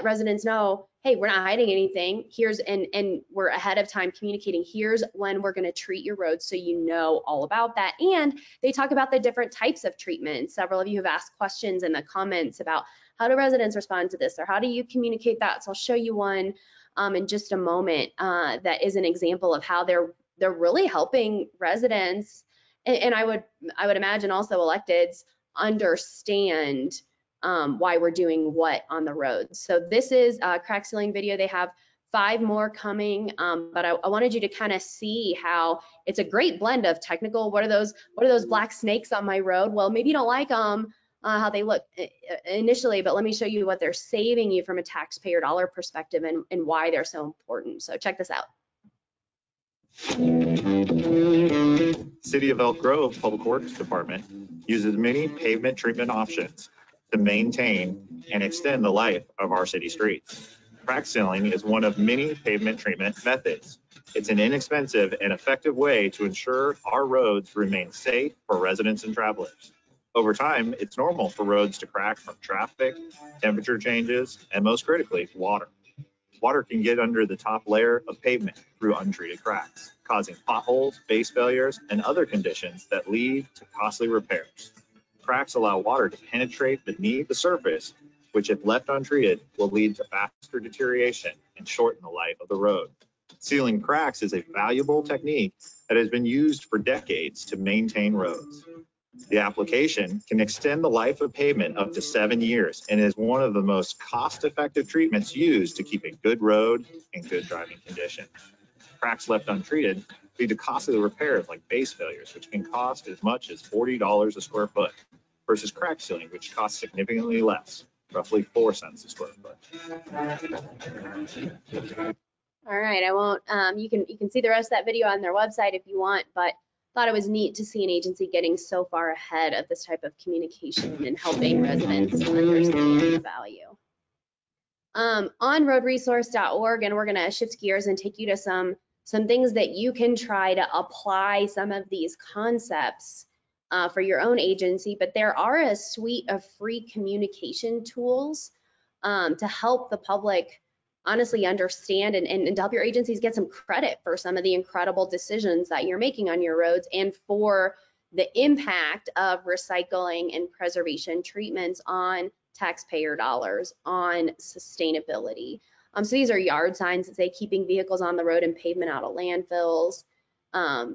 S2: residents know, hey, we're not hiding anything. And we're ahead of time communicating, here's when we're going to treat your roads, so you know all about that. And they talk about the different types of treatment. Several of you have asked questions in the comments about how do residents respond to this, or how do you communicate that? So I'll show you one in just a moment that is an example of how they're really helping residents, and I would imagine also electeds understand why we're doing what on the roads. So this is a crack sealing video. They have 5 more coming, but I wanted you to kind of see how it's a great blend of technical. What are those black snakes on my road? Well, maybe you don't like them, how they look initially, but let me show you what they're saving you from a taxpayer dollar perspective and why they're so important. So check this out.
S4: City of Elk Grove Public Works Department uses many pavement treatment options to maintain and extend the life of our city streets. Crack sealing is one of many pavement treatment methods. It's an inexpensive and effective way to ensure our roads remain safe for residents and travelers. Over time, it's normal for roads to crack from traffic, temperature changes, and most critically, water. Water can get under the top layer of pavement through untreated cracks, causing potholes, base failures, and other conditions that lead to costly repairs. Cracks allow water to penetrate beneath the surface, which if left untreated will lead to faster deterioration and shorten the life of the road. Sealing cracks is a valuable technique that has been used for decades to maintain roads. The application can extend the life of pavement up to 7 years and is one of the most cost-effective treatments used to keep a good road in good driving condition. Cracks left untreated lead to costly repairs like base failures, which can cost as much as $40 a square foot, versus crack sealing, which costs significantly less, roughly 4 cents a square foot.
S2: All right, I won't. You can see the rest of that video on their website if you want, but thought it was neat to see an agency getting so far ahead of this type of communication and helping residents understand the value. On roadresource.org, and we're going to shift gears and take you to some things that you can try to apply some of these concepts for your own agency, but there are a suite of free communication tools to help the public honestly understand and to help your agencies get some credit for some of the incredible decisions that you're making on your roads and for the impact of recycling and preservation treatments on taxpayer dollars, on sustainability. So these are yard signs that say keeping vehicles on the road and pavement out of landfills.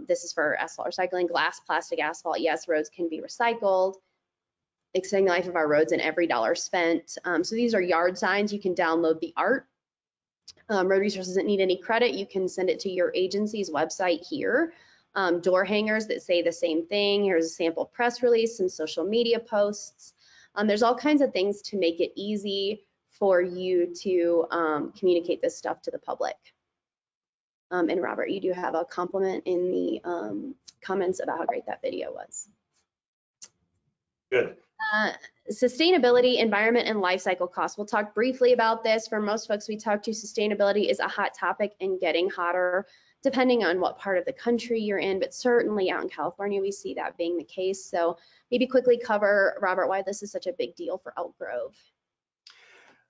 S2: This is for asphalt recycling, glass, plastic, asphalt. Yes, roads can be recycled. Extending the life of our roads and every dollar spent. So these are yard signs. You can download the art. Road Resource doesn't need any credit. You can send it to your agency's website here. Door hangers that say the same thing. Here's a sample press release, some social media posts. There's all kinds of things to make it easy for you to communicate this stuff to the public. And Robert, you do have a compliment in the comments about how great that video was.
S3: Good.
S2: Sustainability, environment, and life cycle costs. We'll talk briefly about this. For most folks we talk to, sustainability is a hot topic and getting hotter depending on what part of the country you're in, but certainly out in California we see that being the case. So maybe quickly cover, Robert, why this is such a big deal for Elk Grove.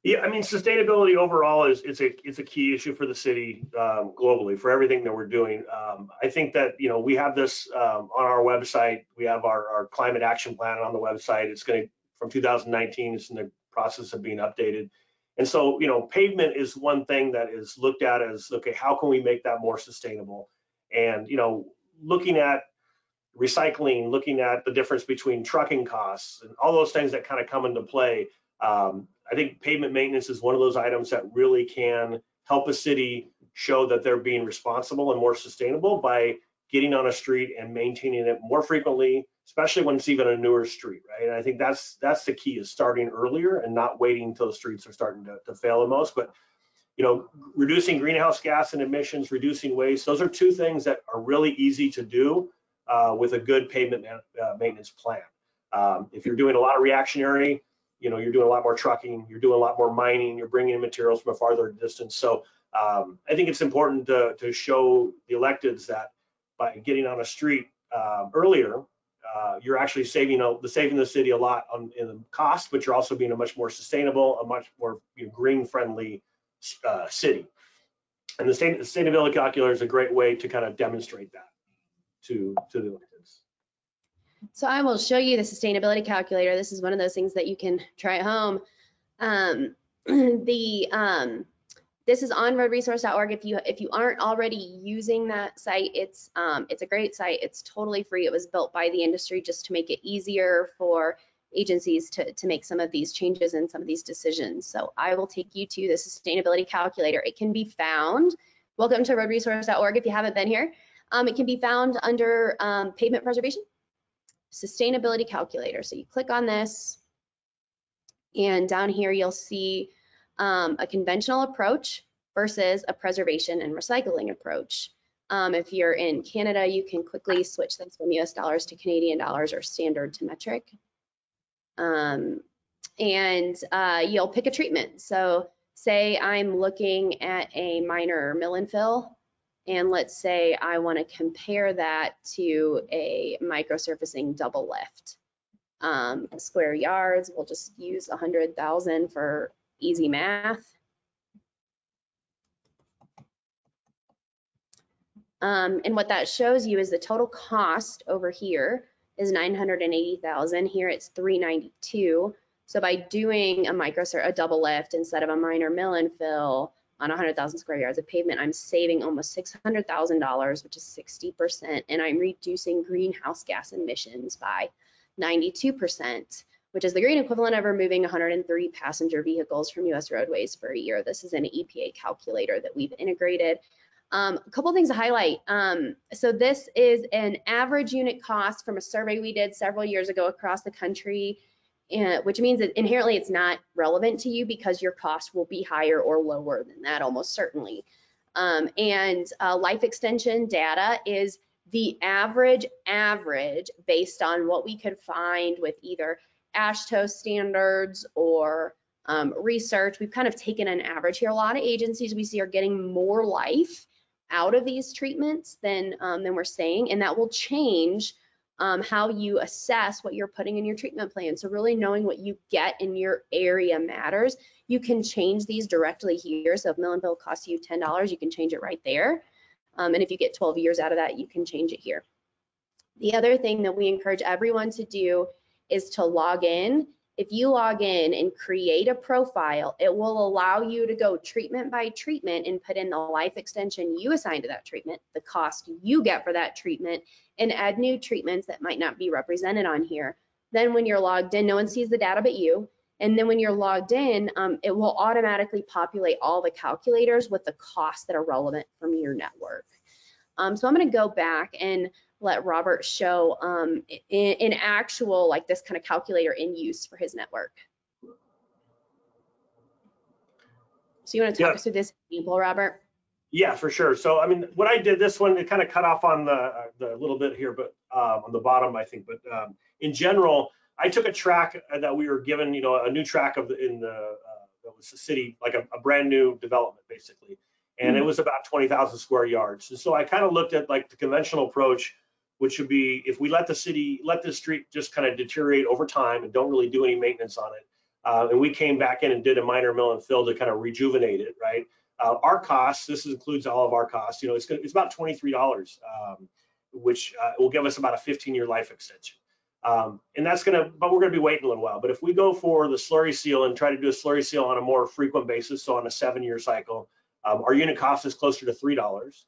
S3: Yeah, I mean, sustainability overall it's a key issue for the city globally for everything that we're doing. I think that, you know, we have this on our website. We have our climate action plan on the website. It's going to, from 2019, it's in the process of being updated. And so, you know, pavement is one thing that is looked at as, okay, how can we make that more sustainable? And, you know, looking at recycling, looking at the difference between trucking costs and all those things that kind of come into play. I think pavement maintenance is one of those items that really can help a city show that they're being responsible and more sustainable by getting on a street and maintaining it more frequently, especially when it's even a newer street, right? And I think that's the key, is starting earlier and not waiting until the streets are starting to fail the most. But, you know, reducing greenhouse gas and emissions, reducing waste, those are two things that are really easy to do with a good pavement maintenance plan. If you're doing a lot of reactionary, you know, you're doing a lot more trucking, you're doing a lot more mining, you're bringing in materials from a farther distance. So I think it's important to show the electeds that by getting on a street earlier, you're actually saving the city a lot in the cost, but you're also being a much more sustainable, a much more green-friendly city. And the sustainability calculator is a great way to kind of demonstrate that to the electeds.
S2: So I will show you the sustainability calculator. This is one of those things that you can try at home. This is on roadresource.org. If you aren't already using that site, it's a great site. It's totally free. It was built by the industry just to make it easier for agencies to make some of these changes and some of these decisions. So I will take you to the sustainability calculator. It can be found. Welcome to roadresource.org if you haven't been here. It can be found under pavement preservation, sustainability calculator. So you click on this, and down here you'll see a conventional approach versus a preservation and recycling approach. If you're in Canada, you can quickly switch this from US dollars to Canadian dollars or standard to metric. And you'll pick a treatment. So say I'm looking at a minor mill and fill, and let's say I want to compare that to a microsurfacing double lift. Square yards, we'll just use 100,000 for easy math. And what that shows you is the total cost over here is 980,000. Here it's 392. So by doing a double lift instead of a minor mill and fill on 100,000 square yards of pavement, I'm saving almost $600,000, which is 60%, and I'm reducing greenhouse gas emissions by 92%, which is the green equivalent of removing 103 passenger vehicles from US roadways for a year. This is an EPA calculator that we've integrated. A couple things to highlight. So this is an average unit cost from a survey we did several years ago across the country, which means that inherently it's not relevant to you because your cost will be higher or lower than that almost certainly. Life extension data is the average based on what we could find with either AASHTO standards or research. We've kind of taken an average here. A lot of agencies we see are getting more life out of these treatments than we're saying, and that will change how you assess what you're putting in your treatment plan. So really knowing what you get in your area matters. You can change these directly here. So if mill and fill costs you $10, you can change it right there. And if you get 12 years out of that, you can change it here. The other thing that we encourage everyone to do is to log in. If you log in and create a profile, it will allow you to go treatment by treatment and put in the life extension you assign to that treatment, the cost you get for that treatment, and add new treatments that might not be represented on here. Then when you're logged in, no one sees the data but you. And then when you're logged in, it will automatically populate all the calculators with the costs that are relevant from your network. So I'm going to go back and let Robert show in actual, like this kind of calculator in use for his network. So you want to talk us through this example, Robert?
S3: Yeah, for sure. So I mean, what I did, this one, it kind of cut off on the little bit here, but on the bottom, I think. But in general, I took a track that we were given, you know, a new track of that was the city, like a brand new development, basically. And it was about 20,000 square yards. And so I kind of looked at like the conventional approach, which would be if we let the street just kind of deteriorate over time and don't really do any maintenance on it. And we came back in and did a minor mill and fill to kind of rejuvenate it, right? Our costs, this includes all of our costs, you know, it's about $23, which will give us about a 15-year life extension. And that's but we're gonna be waiting a little while. But if we go for the slurry seal and try to do a slurry seal on a more frequent basis, so on a 7-year cycle, our unit cost is closer to $3.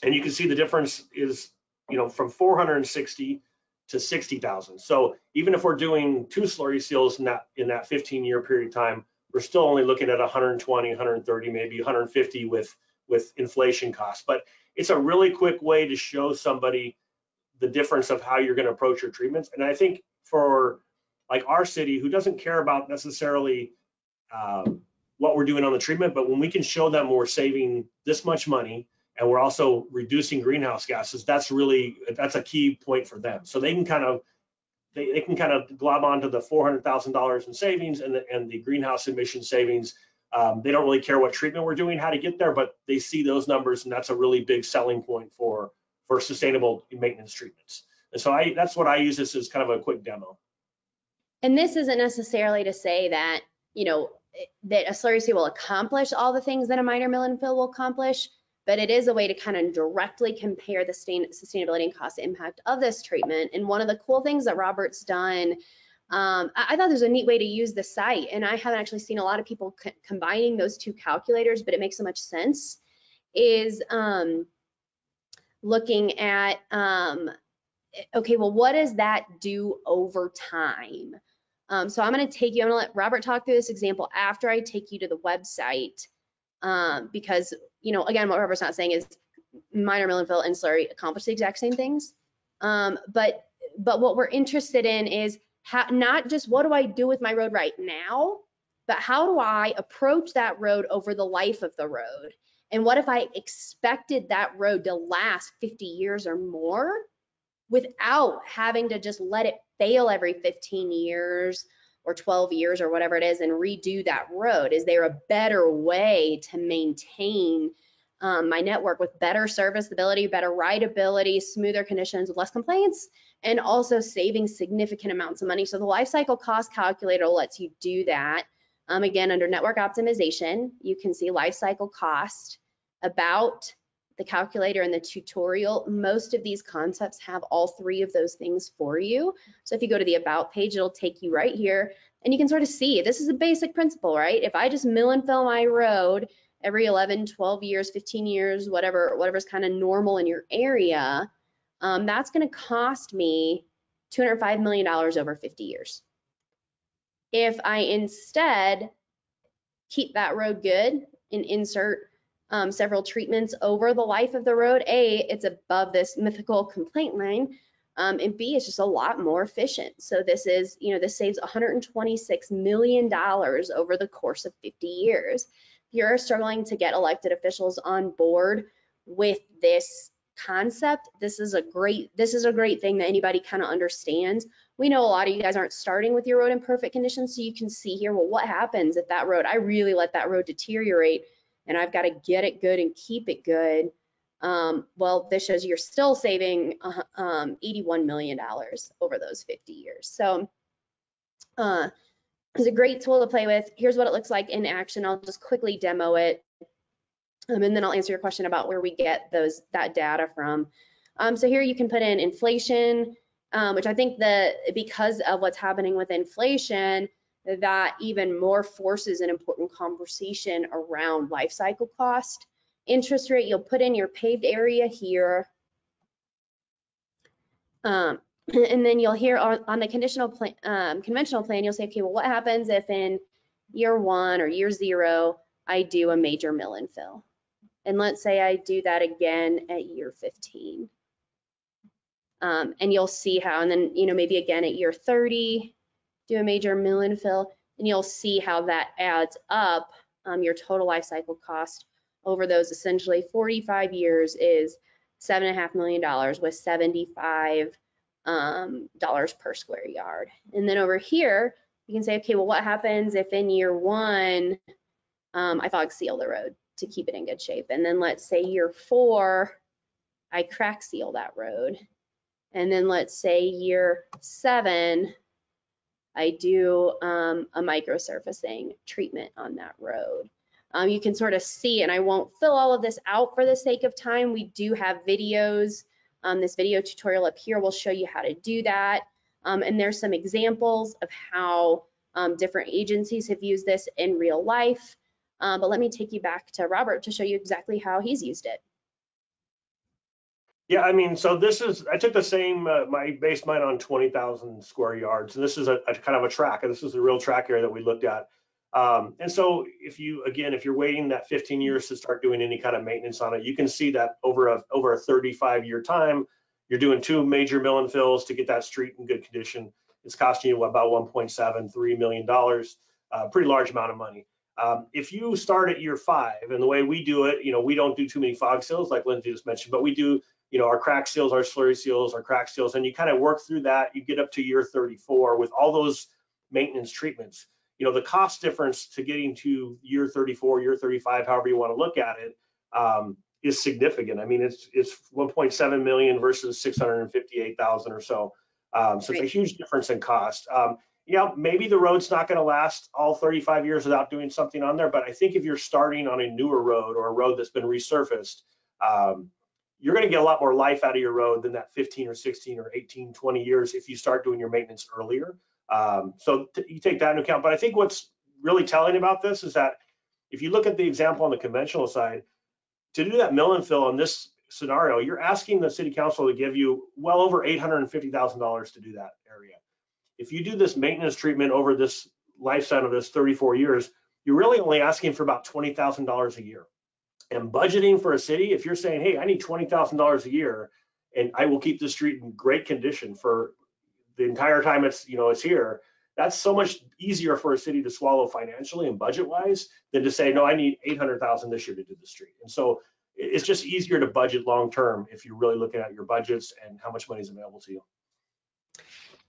S3: And you can see the difference is, you know, from 460 to 60,000. So even if we're doing 2 slurry seals in that 15-year period of time, we're still only looking at 120, 130, maybe 150 with inflation costs. But it's a really quick way to show somebody the difference of how you're going to approach your treatments. And I think for like our city, who doesn't care about necessarily what we're doing on the treatment, but when we can show them we're saving this much money and we're also reducing greenhouse gases, that's a key point for them. So they can kind of glob onto the $400,000 in savings and the greenhouse emission savings They don't really care what treatment we're doing, how to get there, but they see those numbers, and that's a really big selling point for sustainable maintenance treatments. And so that's what I use this as kind of a quick demo.
S2: And this isn't necessarily to say that, that a slurry seal will accomplish all the things that a minor mill and fill will accomplish, but it is a way to kind of directly compare the sustainability and cost impact of this treatment. And one of the cool things that Robert's done, I thought there's a neat way to use the site, and I haven't actually seen a lot of people combining those two calculators, but it makes so much sense, is looking at, okay, well, what does that do over time? So I'm going to let Robert talk through this example after I take you to the website, because, again, what Robert's not saying is minor mill and fill and slurry accomplish the exact same things. But what we're interested in is not just what do I do with my road right now, but how do I approach that road over the life of the road? And what if I expected that road to last 50 years or more without having to just let it fail every 15 years or 12 years or whatever it is and redo that road? Is there a better way to maintain my network with better serviceability, better rideability, smoother conditions with less complaints, and also saving significant amounts of money? So the life cycle cost calculator lets you do that. Again, under network optimization, you can see life cycle cost, about the calculator and the tutorial. Most of these concepts have all three of those things for you. So if you go to the about page, it'll take you right here, and you can sort of see this is a basic principle, right? If I just mill and fill my road every 11, 12 years, 15 years, whatever's kind of normal in your area, that's going to cost me $205 million over 50 years. If I instead keep that road good and insert several treatments over the life of the road, A, it's above this mythical complaint line, and B, it's just a lot more efficient. So this is, this saves $126 million over the course of 50 years. If you're struggling to get elected officials on board with this concept, this is a great thing that anybody kind of understands. We know a lot of you guys aren't starting with your road in perfect condition, so you can see here, well, what happens if that road, I really let that road deteriorate and I've got to get it good and keep it good. Well, this shows you're still saving $81 million over those 50 years. So it's a great tool to play with. Here's what it looks like in action. I'll just quickly demo it, and then I'll answer your question about where we get that data from. So here you can put in inflation, which I think because of what's happening with inflation, that even more forces an important conversation around life cycle cost. Interest rate, you'll put in your paved area here. And then you'll hear on the conventional plan, you'll say, okay, well, what happens if in year 1 or year 0, I do a major mill and fill? And let's say I do that again at year 15. And you'll see how, and then, maybe again at year 30, do a major mill and fill, and you'll see how that adds up. Your total life cycle cost over those essentially 45 years is $7.5 million with $75 per square yard. And then over here, you can say, okay, well, what happens if in year 1, I fog seal the road to keep it in good shape? And then let's say year 4, I crack seal that road. And then let's say year 7, I do a microsurfacing treatment on that road. You can sort of see, and I won't fill all of this out for the sake of time. We do have videos. This video tutorial up here will show you how to do that. And there's some examples of how different agencies have used this in real life. But let me take you back to Robert to show you exactly how he's used it.
S3: Yeah, I mean, so I took the same, I based mine on 20,000 square yards, and this is a kind of a track, and this is the real track area that we looked at. And so if you're waiting that 15 years to start doing any kind of maintenance on it, you can see that over a 35-year time, you're doing 2 major mill and fills to get that street in good condition. It's costing you about $1.73 million, pretty large amount of money. If you start at year 5, and the way we do it, we don't do too many fog seals like Lindsay just mentioned, but we do, our crack seals, our slurry seals, our crack seals, and you kind of work through that. You get up to year 34 with all those maintenance treatments. you know, the cost difference to getting to year 34, year 35, however you want to look at it, is significant. I mean, it's 1.7 million versus 658,000 or so. So it's a huge difference in cost. Yeah, maybe the road's not going to last all 35 years without doing something on there, but I think if you're starting on a newer road or a road that's been resurfaced, you're going to get a lot more life out of your road than that 15 or 16 or 18, 20 years if you start doing your maintenance earlier. So you take that into account. But I think what's really telling about this is that if you look at the example on the conventional side, to do that mill and fill in this scenario, you're asking the city council to give you well over $850,000 to do that area. If you do this maintenance treatment over this lifespan of this 34 years, you're really only asking for about $20,000 a year. And budgeting for a city, if you're saying, hey, I need $20,000 a year and I will keep the street in great condition for the entire time it's here, that's so much easier for a city to swallow financially and budget wise than to say, no, I need 800,000 this year to do the street. And so it's just easier to budget long term if you're really looking at your budgets and how much money is available to you.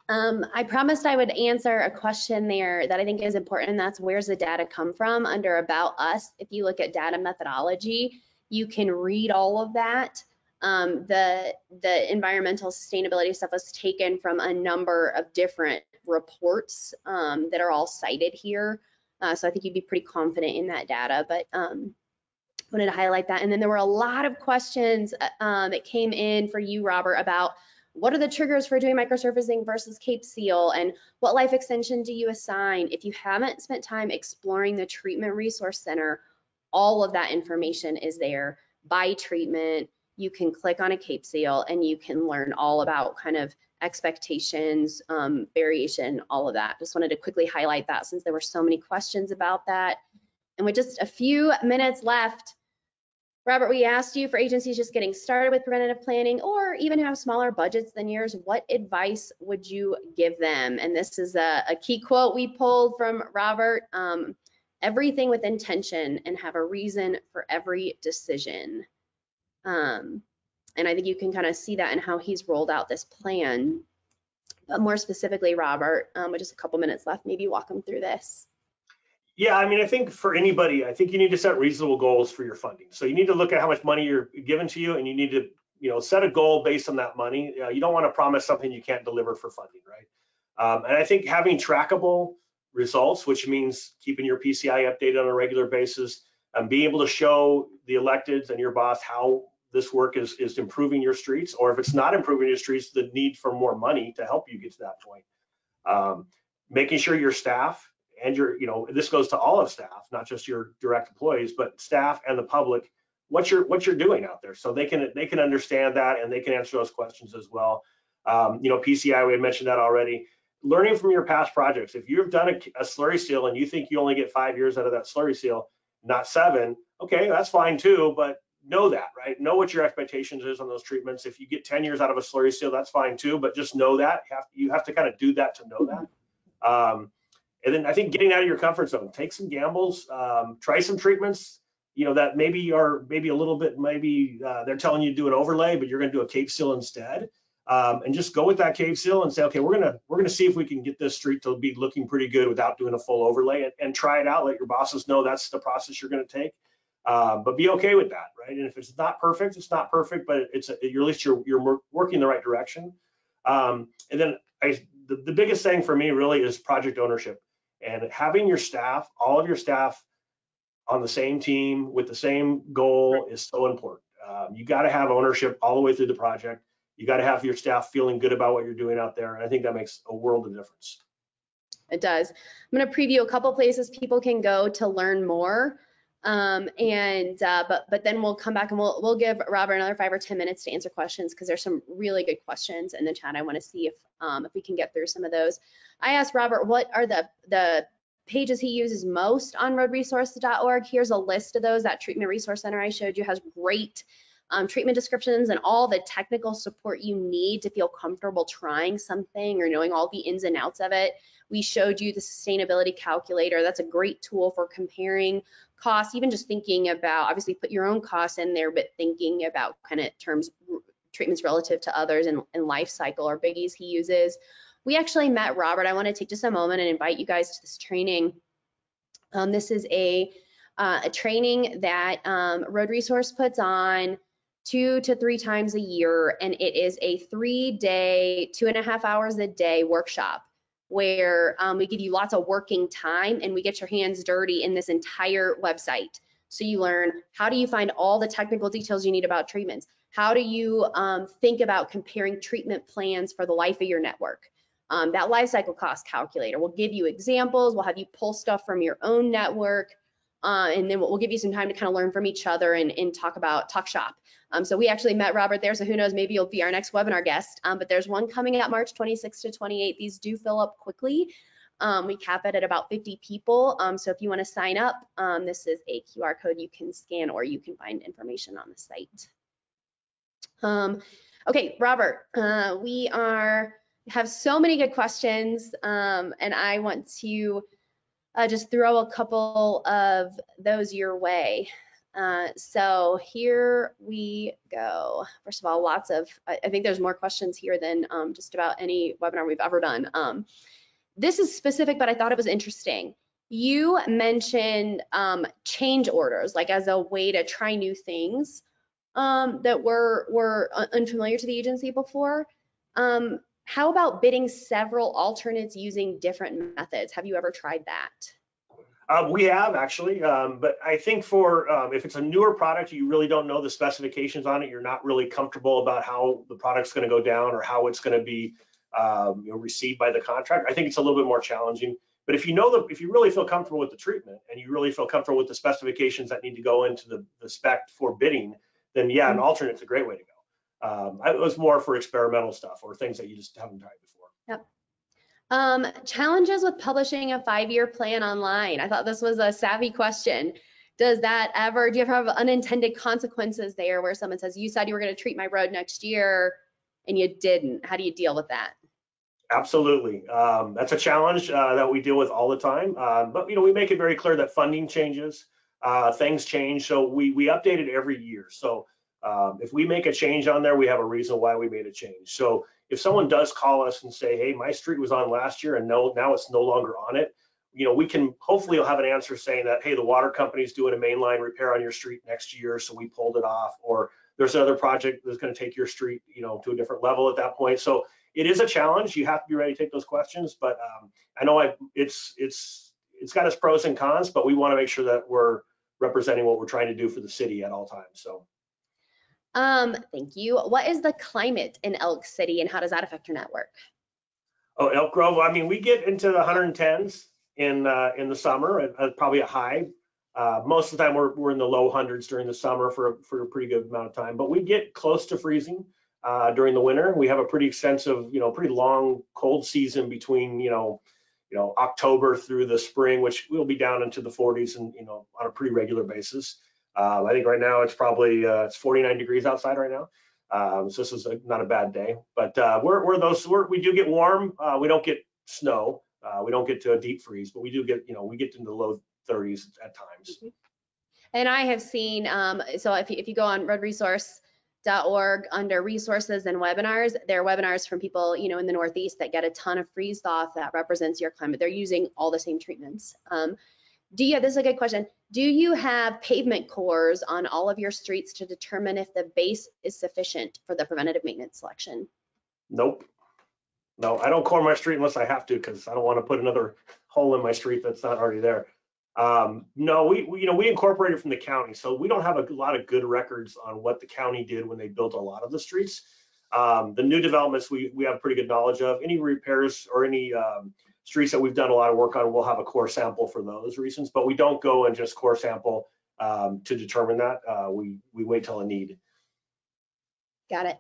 S2: I promised I would answer a question there that I think is important, and that's where's the data come from under About Us. If you look at data methodology, you can read all of that. The environmental sustainability stuff was taken from a number of different reports that are all cited here. So I think you'd be pretty confident in that data, but wanted to highlight that. And then there were a lot of questions that came in for you, Robert, about what are the triggers for doing microsurfacing versus Cape Seal, and what life extension do you assign? If you haven't spent time exploring the Treatment Resource Center, all of that information is there by treatment. You can click on a Cape Seal and you can learn all about kind of expectations, variation, all of that. Just wanted to quickly highlight that since there were so many questions about that. And with just a few minutes left, Robert, we asked you for agencies just getting started with preventative planning or even have smaller budgets than yours, what advice would you give them? And this is a key quote we pulled from Robert, everything with intention and have a reason for every decision. And I think you can kind of see that in how he's rolled out this plan. But more specifically, Robert, with just a couple minutes left, maybe walk them through this.
S3: Yeah, I mean, I think for anybody, I think you need to set reasonable goals for your funding. So you need to look at how much money you're given to you, and you need to, set a goal based on that money. You don't want to promise something you can't deliver for funding, right? And I think having trackable results, which means keeping your PCI updated on a regular basis, and being able to show the electeds and your boss how this work is improving your streets, or if it's not improving your streets, the need for more money to help you get to that point. Making sure your staff and this goes to all of staff, not just your direct employees, but staff and the public, what you're doing out there, so they can understand that and they can answer those questions as well. PCI, we had mentioned that already. Learning from your past projects. If you've done a slurry seal and you think you only get 5 years out of that slurry seal, not 7, okay, that's fine too, but know that, right? Know what your expectations is on those treatments. If you get 10 years out of a slurry seal, that's fine too, but just know that. You have to kind of do that to know that. And then I think getting out of your comfort zone, take some gambles, try some treatments, that maybe are maybe a little bit, they're telling you to do an overlay, but you're going to do a Cape Seal instead. And just go with that Cape Seal and say, okay, we're gonna see if we can get this street to be looking pretty good without doing a full overlay, and try it out. Let your bosses know that's the process you're going to take, but be okay with that, right? And if it's not perfect, it's not perfect, but at least you're working in the right direction. And then the biggest thing for me really is project ownership. And having your staff, all of your staff on the same team with the same goal is so important. You got to have ownership all the way through the project. You got to have your staff feeling good about what you're doing out there. And I think that makes a world of difference.
S2: It does. I'm going to preview a couple places people can go to learn more. But then we'll come back and we'll give Robert another 5 or 10 minutes to answer questions, because there's some really good questions in the chat. I want to see if we can get through some of those. I asked Robert what are the pages he uses most on roadresource.org. Here's a list of those. That Treatment Resource Center I showed you has great treatment descriptions and all the technical support you need to feel comfortable trying something or knowing all the ins and outs of it. We showed you the sustainability calculator. That's a great tool for comparing costs, even just thinking about, obviously put your own costs in there, but thinking about kind of treatments relative to others and life cycle are biggies he uses. We actually met Robert. I want to take just a moment and invite you guys to this training. This is a training that Road Resource puts on 2 to 3 times a year, and it is a 3-day, 2.5 hours a day workshop where we give you lots of working time and we get your hands dirty in this entire website. So you learn, how do you find all the technical details you need about treatments? How do you think about comparing treatment plans for the life of your network? That life cycle cost calculator will give you examples. We'll have you pull stuff from your own network, and then we'll give you some time to kind of learn from each other and talk shop. So we actually met Robert there, so who knows, maybe you'll be our next webinar guest. But there's one coming out March 26th to 28th. These do fill up quickly. We cap it at about 50 people. So if you want to sign up, this is a QR code you can scan, or you can find information on the site. Okay, Robert, we have so many good questions, and I want to just throw a couple of those your way. So here we go. First of all, I think there's more questions here than just about any webinar we've ever done. This is specific, but I thought it was interesting. You mentioned change orders, like as a way to try new things that were unfamiliar to the agency before. How about bidding several alternates using different methods? Have you ever tried that?
S3: We have actually, but I think for if it's a newer product, you really don't know the specifications on it. You're not really comfortable about how the product's going to go down or how it's going to be received by the contractor. I think it's a little bit more challenging. But if you really feel comfortable with the treatment and you really feel comfortable with the specifications that need to go into the spec for bidding, then yeah, an alternate's a great way to go. It was more for experimental stuff or things that you just haven't tried before.
S2: Yep. Challenges with publishing a 5-year plan online. I thought this was a savvy question. Do you ever have unintended consequences there where someone says, you said you were going to treat my road next year and you didn't? How do you deal with that?
S3: Absolutely. That's a challenge that we deal with all the time. But we make it very clear that funding changes, things change. So we update it every year. So if we make a change on there, we have a reason why we made a change. So if someone does call us and say, hey, my street was on last year and now it's no longer on it, we can hopefully have an answer saying that, hey, the water company's doing a mainline repair on your street next year, so we pulled it off, or there's another project that's going to take your street, to a different level at that point. So it is a challenge. You have to be ready to take those questions, but I know it's got its pros and cons, but we want to make sure that we're representing what we're trying to do for the city at all times. So.
S2: Thank you. What is the climate in Elk City and how does that affect your network?
S3: Oh, Elk Grove. I mean, we get into the 110s in the summer at probably a high. Most of the time we're in the low hundreds during the summer for a pretty good amount of time, but we get close to freezing during the winter. We have a pretty extensive, pretty long cold season between, October through the spring, which will be down into the 40s and, on a pretty regular basis. I think right now it's probably it's 49 degrees outside right now, so this is not a bad day. But we do get warm. We don't get snow. We don't get to a deep freeze, but we do get we get into the low 30s at times.
S2: And I have seen so if you go on roadresource.org under resources and webinars, there are webinars from people in the Northeast that get a ton of freeze thaw that represents your climate. They're using all the same treatments. This is a good question. Do you have pavement cores on all of your streets to determine if the base is sufficient for the preventative maintenance selection?
S3: Nope. No, I don't core my street unless I have to, because I don't want to put another hole in my street that's not already there. No, we incorporated from the county, so we don't have a lot of good records on what the county did when they built a lot of the streets. The new developments we have pretty good knowledge of. Any repairs or any streets that we've done a lot of work on, we'll have a core sample for those reasons, but we don't go and just core sample to determine that. We wait till a need.
S2: Got it.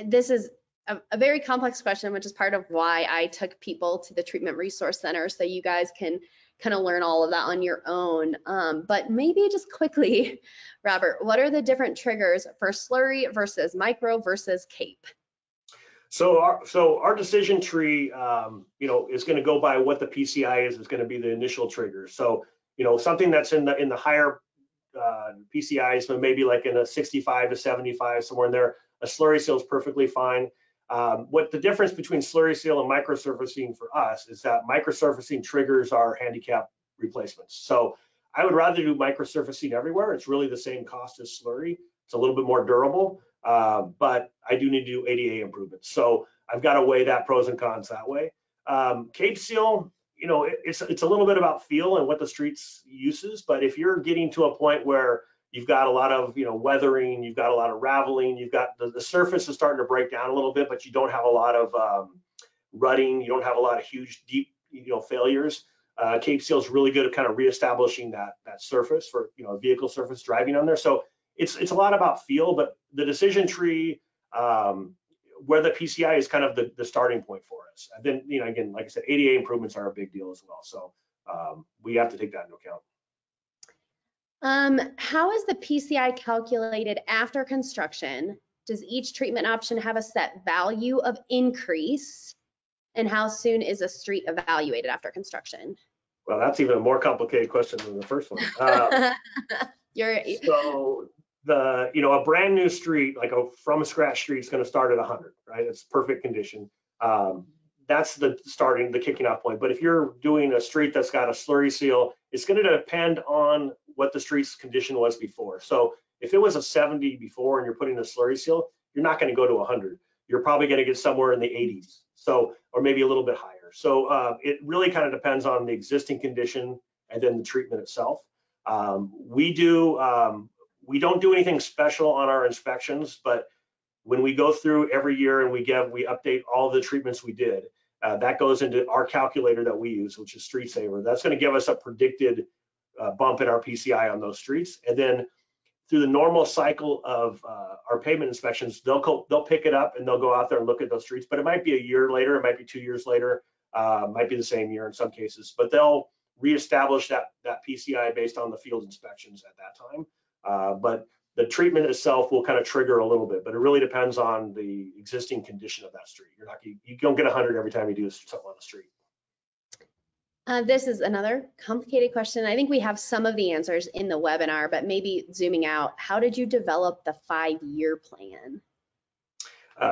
S2: This is a very complex question, which is part of why I took people to the Treatment Resource Center, so you guys can kind of learn all of that on your own. But maybe just quickly, Robert, what are the different triggers for slurry versus micro versus CAPE?
S3: So our decision tree, is going to go by what the PCI is going to be the initial trigger. So, something that's in the higher PCIs, but maybe like in a 65 to 75, somewhere in there, a slurry seal is perfectly fine. What the difference between slurry seal and microsurfacing for us is that microsurfacing triggers our handicap replacements. So I would rather do microsurfacing everywhere. It's really the same cost as slurry. It's a little bit more durable, but I do need to do ADA improvements. So I've got to weigh that pros and cons that way. Cape seal, you know, it's a little bit about feel and what the streets uses. But if you're getting to a point where you've got a lot of, you know, weathering, you've got a lot of raveling, you've got the surface is starting to break down a little bit, but you don't have a lot of rutting, you don't have a lot of huge, deep, you know, failures. Cape seal is really good at kind of reestablishing that surface for, you know, a vehicle surface driving on there. So it's a lot about feel, but the decision tree, where the PCI is kind of the starting point for us. And then, you know, again, like I said, ADA improvements are a big deal as well. So we have to take that into account.
S2: How is the PCI calculated after construction? Does each treatment option have a set value of increase? And how soon is a street evaluated after construction?
S3: Well, that's even a more complicated question than the first one. So you know, a brand new street, like a from scratch street, is going to start at 100, right? It's perfect condition. That's the kicking off point. But if you're doing a street that's got a slurry seal, it's going to depend on what the street's condition was before. So if it was a 70 before and you're putting a slurry seal, you're not going to go to 100. You're probably going to get somewhere in the 80s. So, or maybe a little bit higher. So it really kind of depends on the existing condition and then the treatment itself. We don't do anything special on our inspections, but when we go through every year and we update all the treatments we did, that goes into our calculator that we use, which is Street Saver. That's going to give us a predicted bump in our PCI on those streets. And then through the normal cycle of our pavement inspections, they'll pick it up and they'll go out there and look at those streets. But it might be a year later, it might be 2 years later, might be the same year in some cases. But they'll reestablish that PCI based on the field inspections at that time. But the treatment itself will kind of trigger a little bit, but it really depends on the existing condition of that street. You don't get 100 every time you do something on the street.
S2: This is another complicated question. I think we have some of the answers in the webinar, but maybe zooming out, how did you develop the 5-year plan?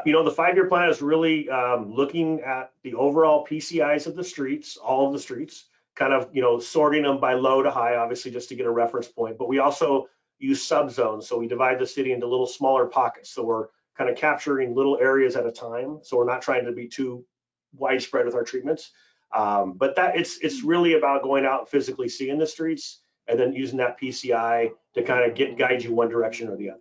S3: You know, the 5-year plan is really looking at the overall PCIs of the streets, all of the streets, kind of, you know, sorting them by low to high, obviously, just to get a reference point. But we also use subzones. So we divide the city into little smaller pockets. So we're kind of capturing little areas at a time. So we're not trying to be too widespread with our treatments. But it's really about going out and physically seeing the streets and then using that PCI to kind of guide you one direction or the other.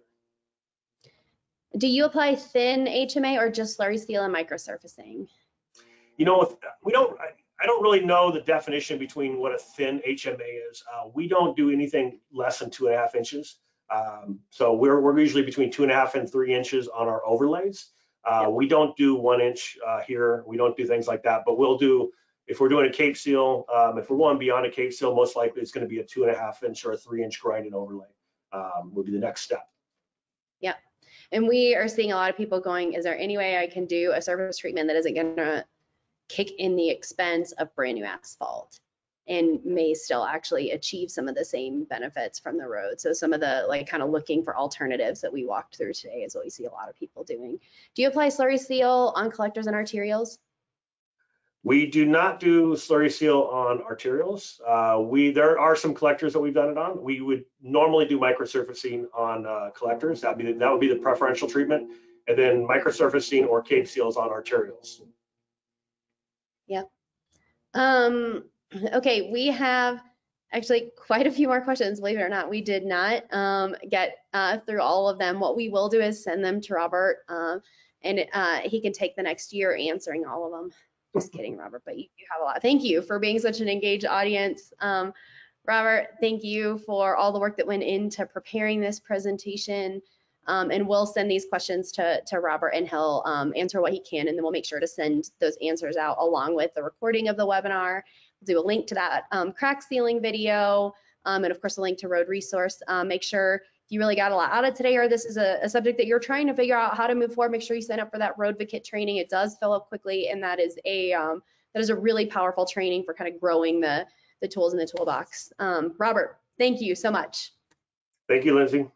S2: Do you apply thin HMA or just slurry seal and microsurfacing?
S3: You know, I don't really know the definition between what a thin HMA is. We don't do anything less than 2.5 inches. So we're usually between 2.5 and 3 inches on our overlays. We don't do 1 inch here. We don't do things like that, but we'll do, if we're doing a cape seal, if we're going beyond a cape seal, most likely it's going to be a 2.5 inch or a 3 inch grind and overlay will be the next step.
S2: Yeah. And we are seeing a lot of people going, is there any way I can do a surface treatment that isn't going to kick in the expense of brand new asphalt and may still actually achieve some of the same benefits from the road? So some of the like kind of looking for alternatives that we walked through today is what we see a lot of people doing. Do you apply slurry seal on collectors and arterials?
S3: We do not do slurry seal on arterials. There are some collectors that we've done it on. We would normally do microsurfacing on collectors. That would be the preferential treatment, and then microsurfacing or cape seals on arterials.
S2: Yeah. Okay, we have actually quite a few more questions, believe it or not. We did not get through all of them. What we will do is send them to Robert, and he can take the next year answering all of them. Just kidding, Robert, but you have a lot. Thank you for being such an engaged audience. Robert, thank you for all the work that went into preparing this presentation. And we'll send these questions to Robert, and he'll answer what he can, and then we'll make sure to send those answers out along with the recording of the webinar. We'll do a link to that crack sealing video, and of course a link to Road Resource. Make sure if you really got a lot out of today, or this is a subject that you're trying to figure out how to move forward, make sure you sign up for that Roadvocate training. It does fill up quickly, and that is a really powerful training for kind of growing the tools in the toolbox. Robert, thank you so much.
S3: Thank you, Lindsay.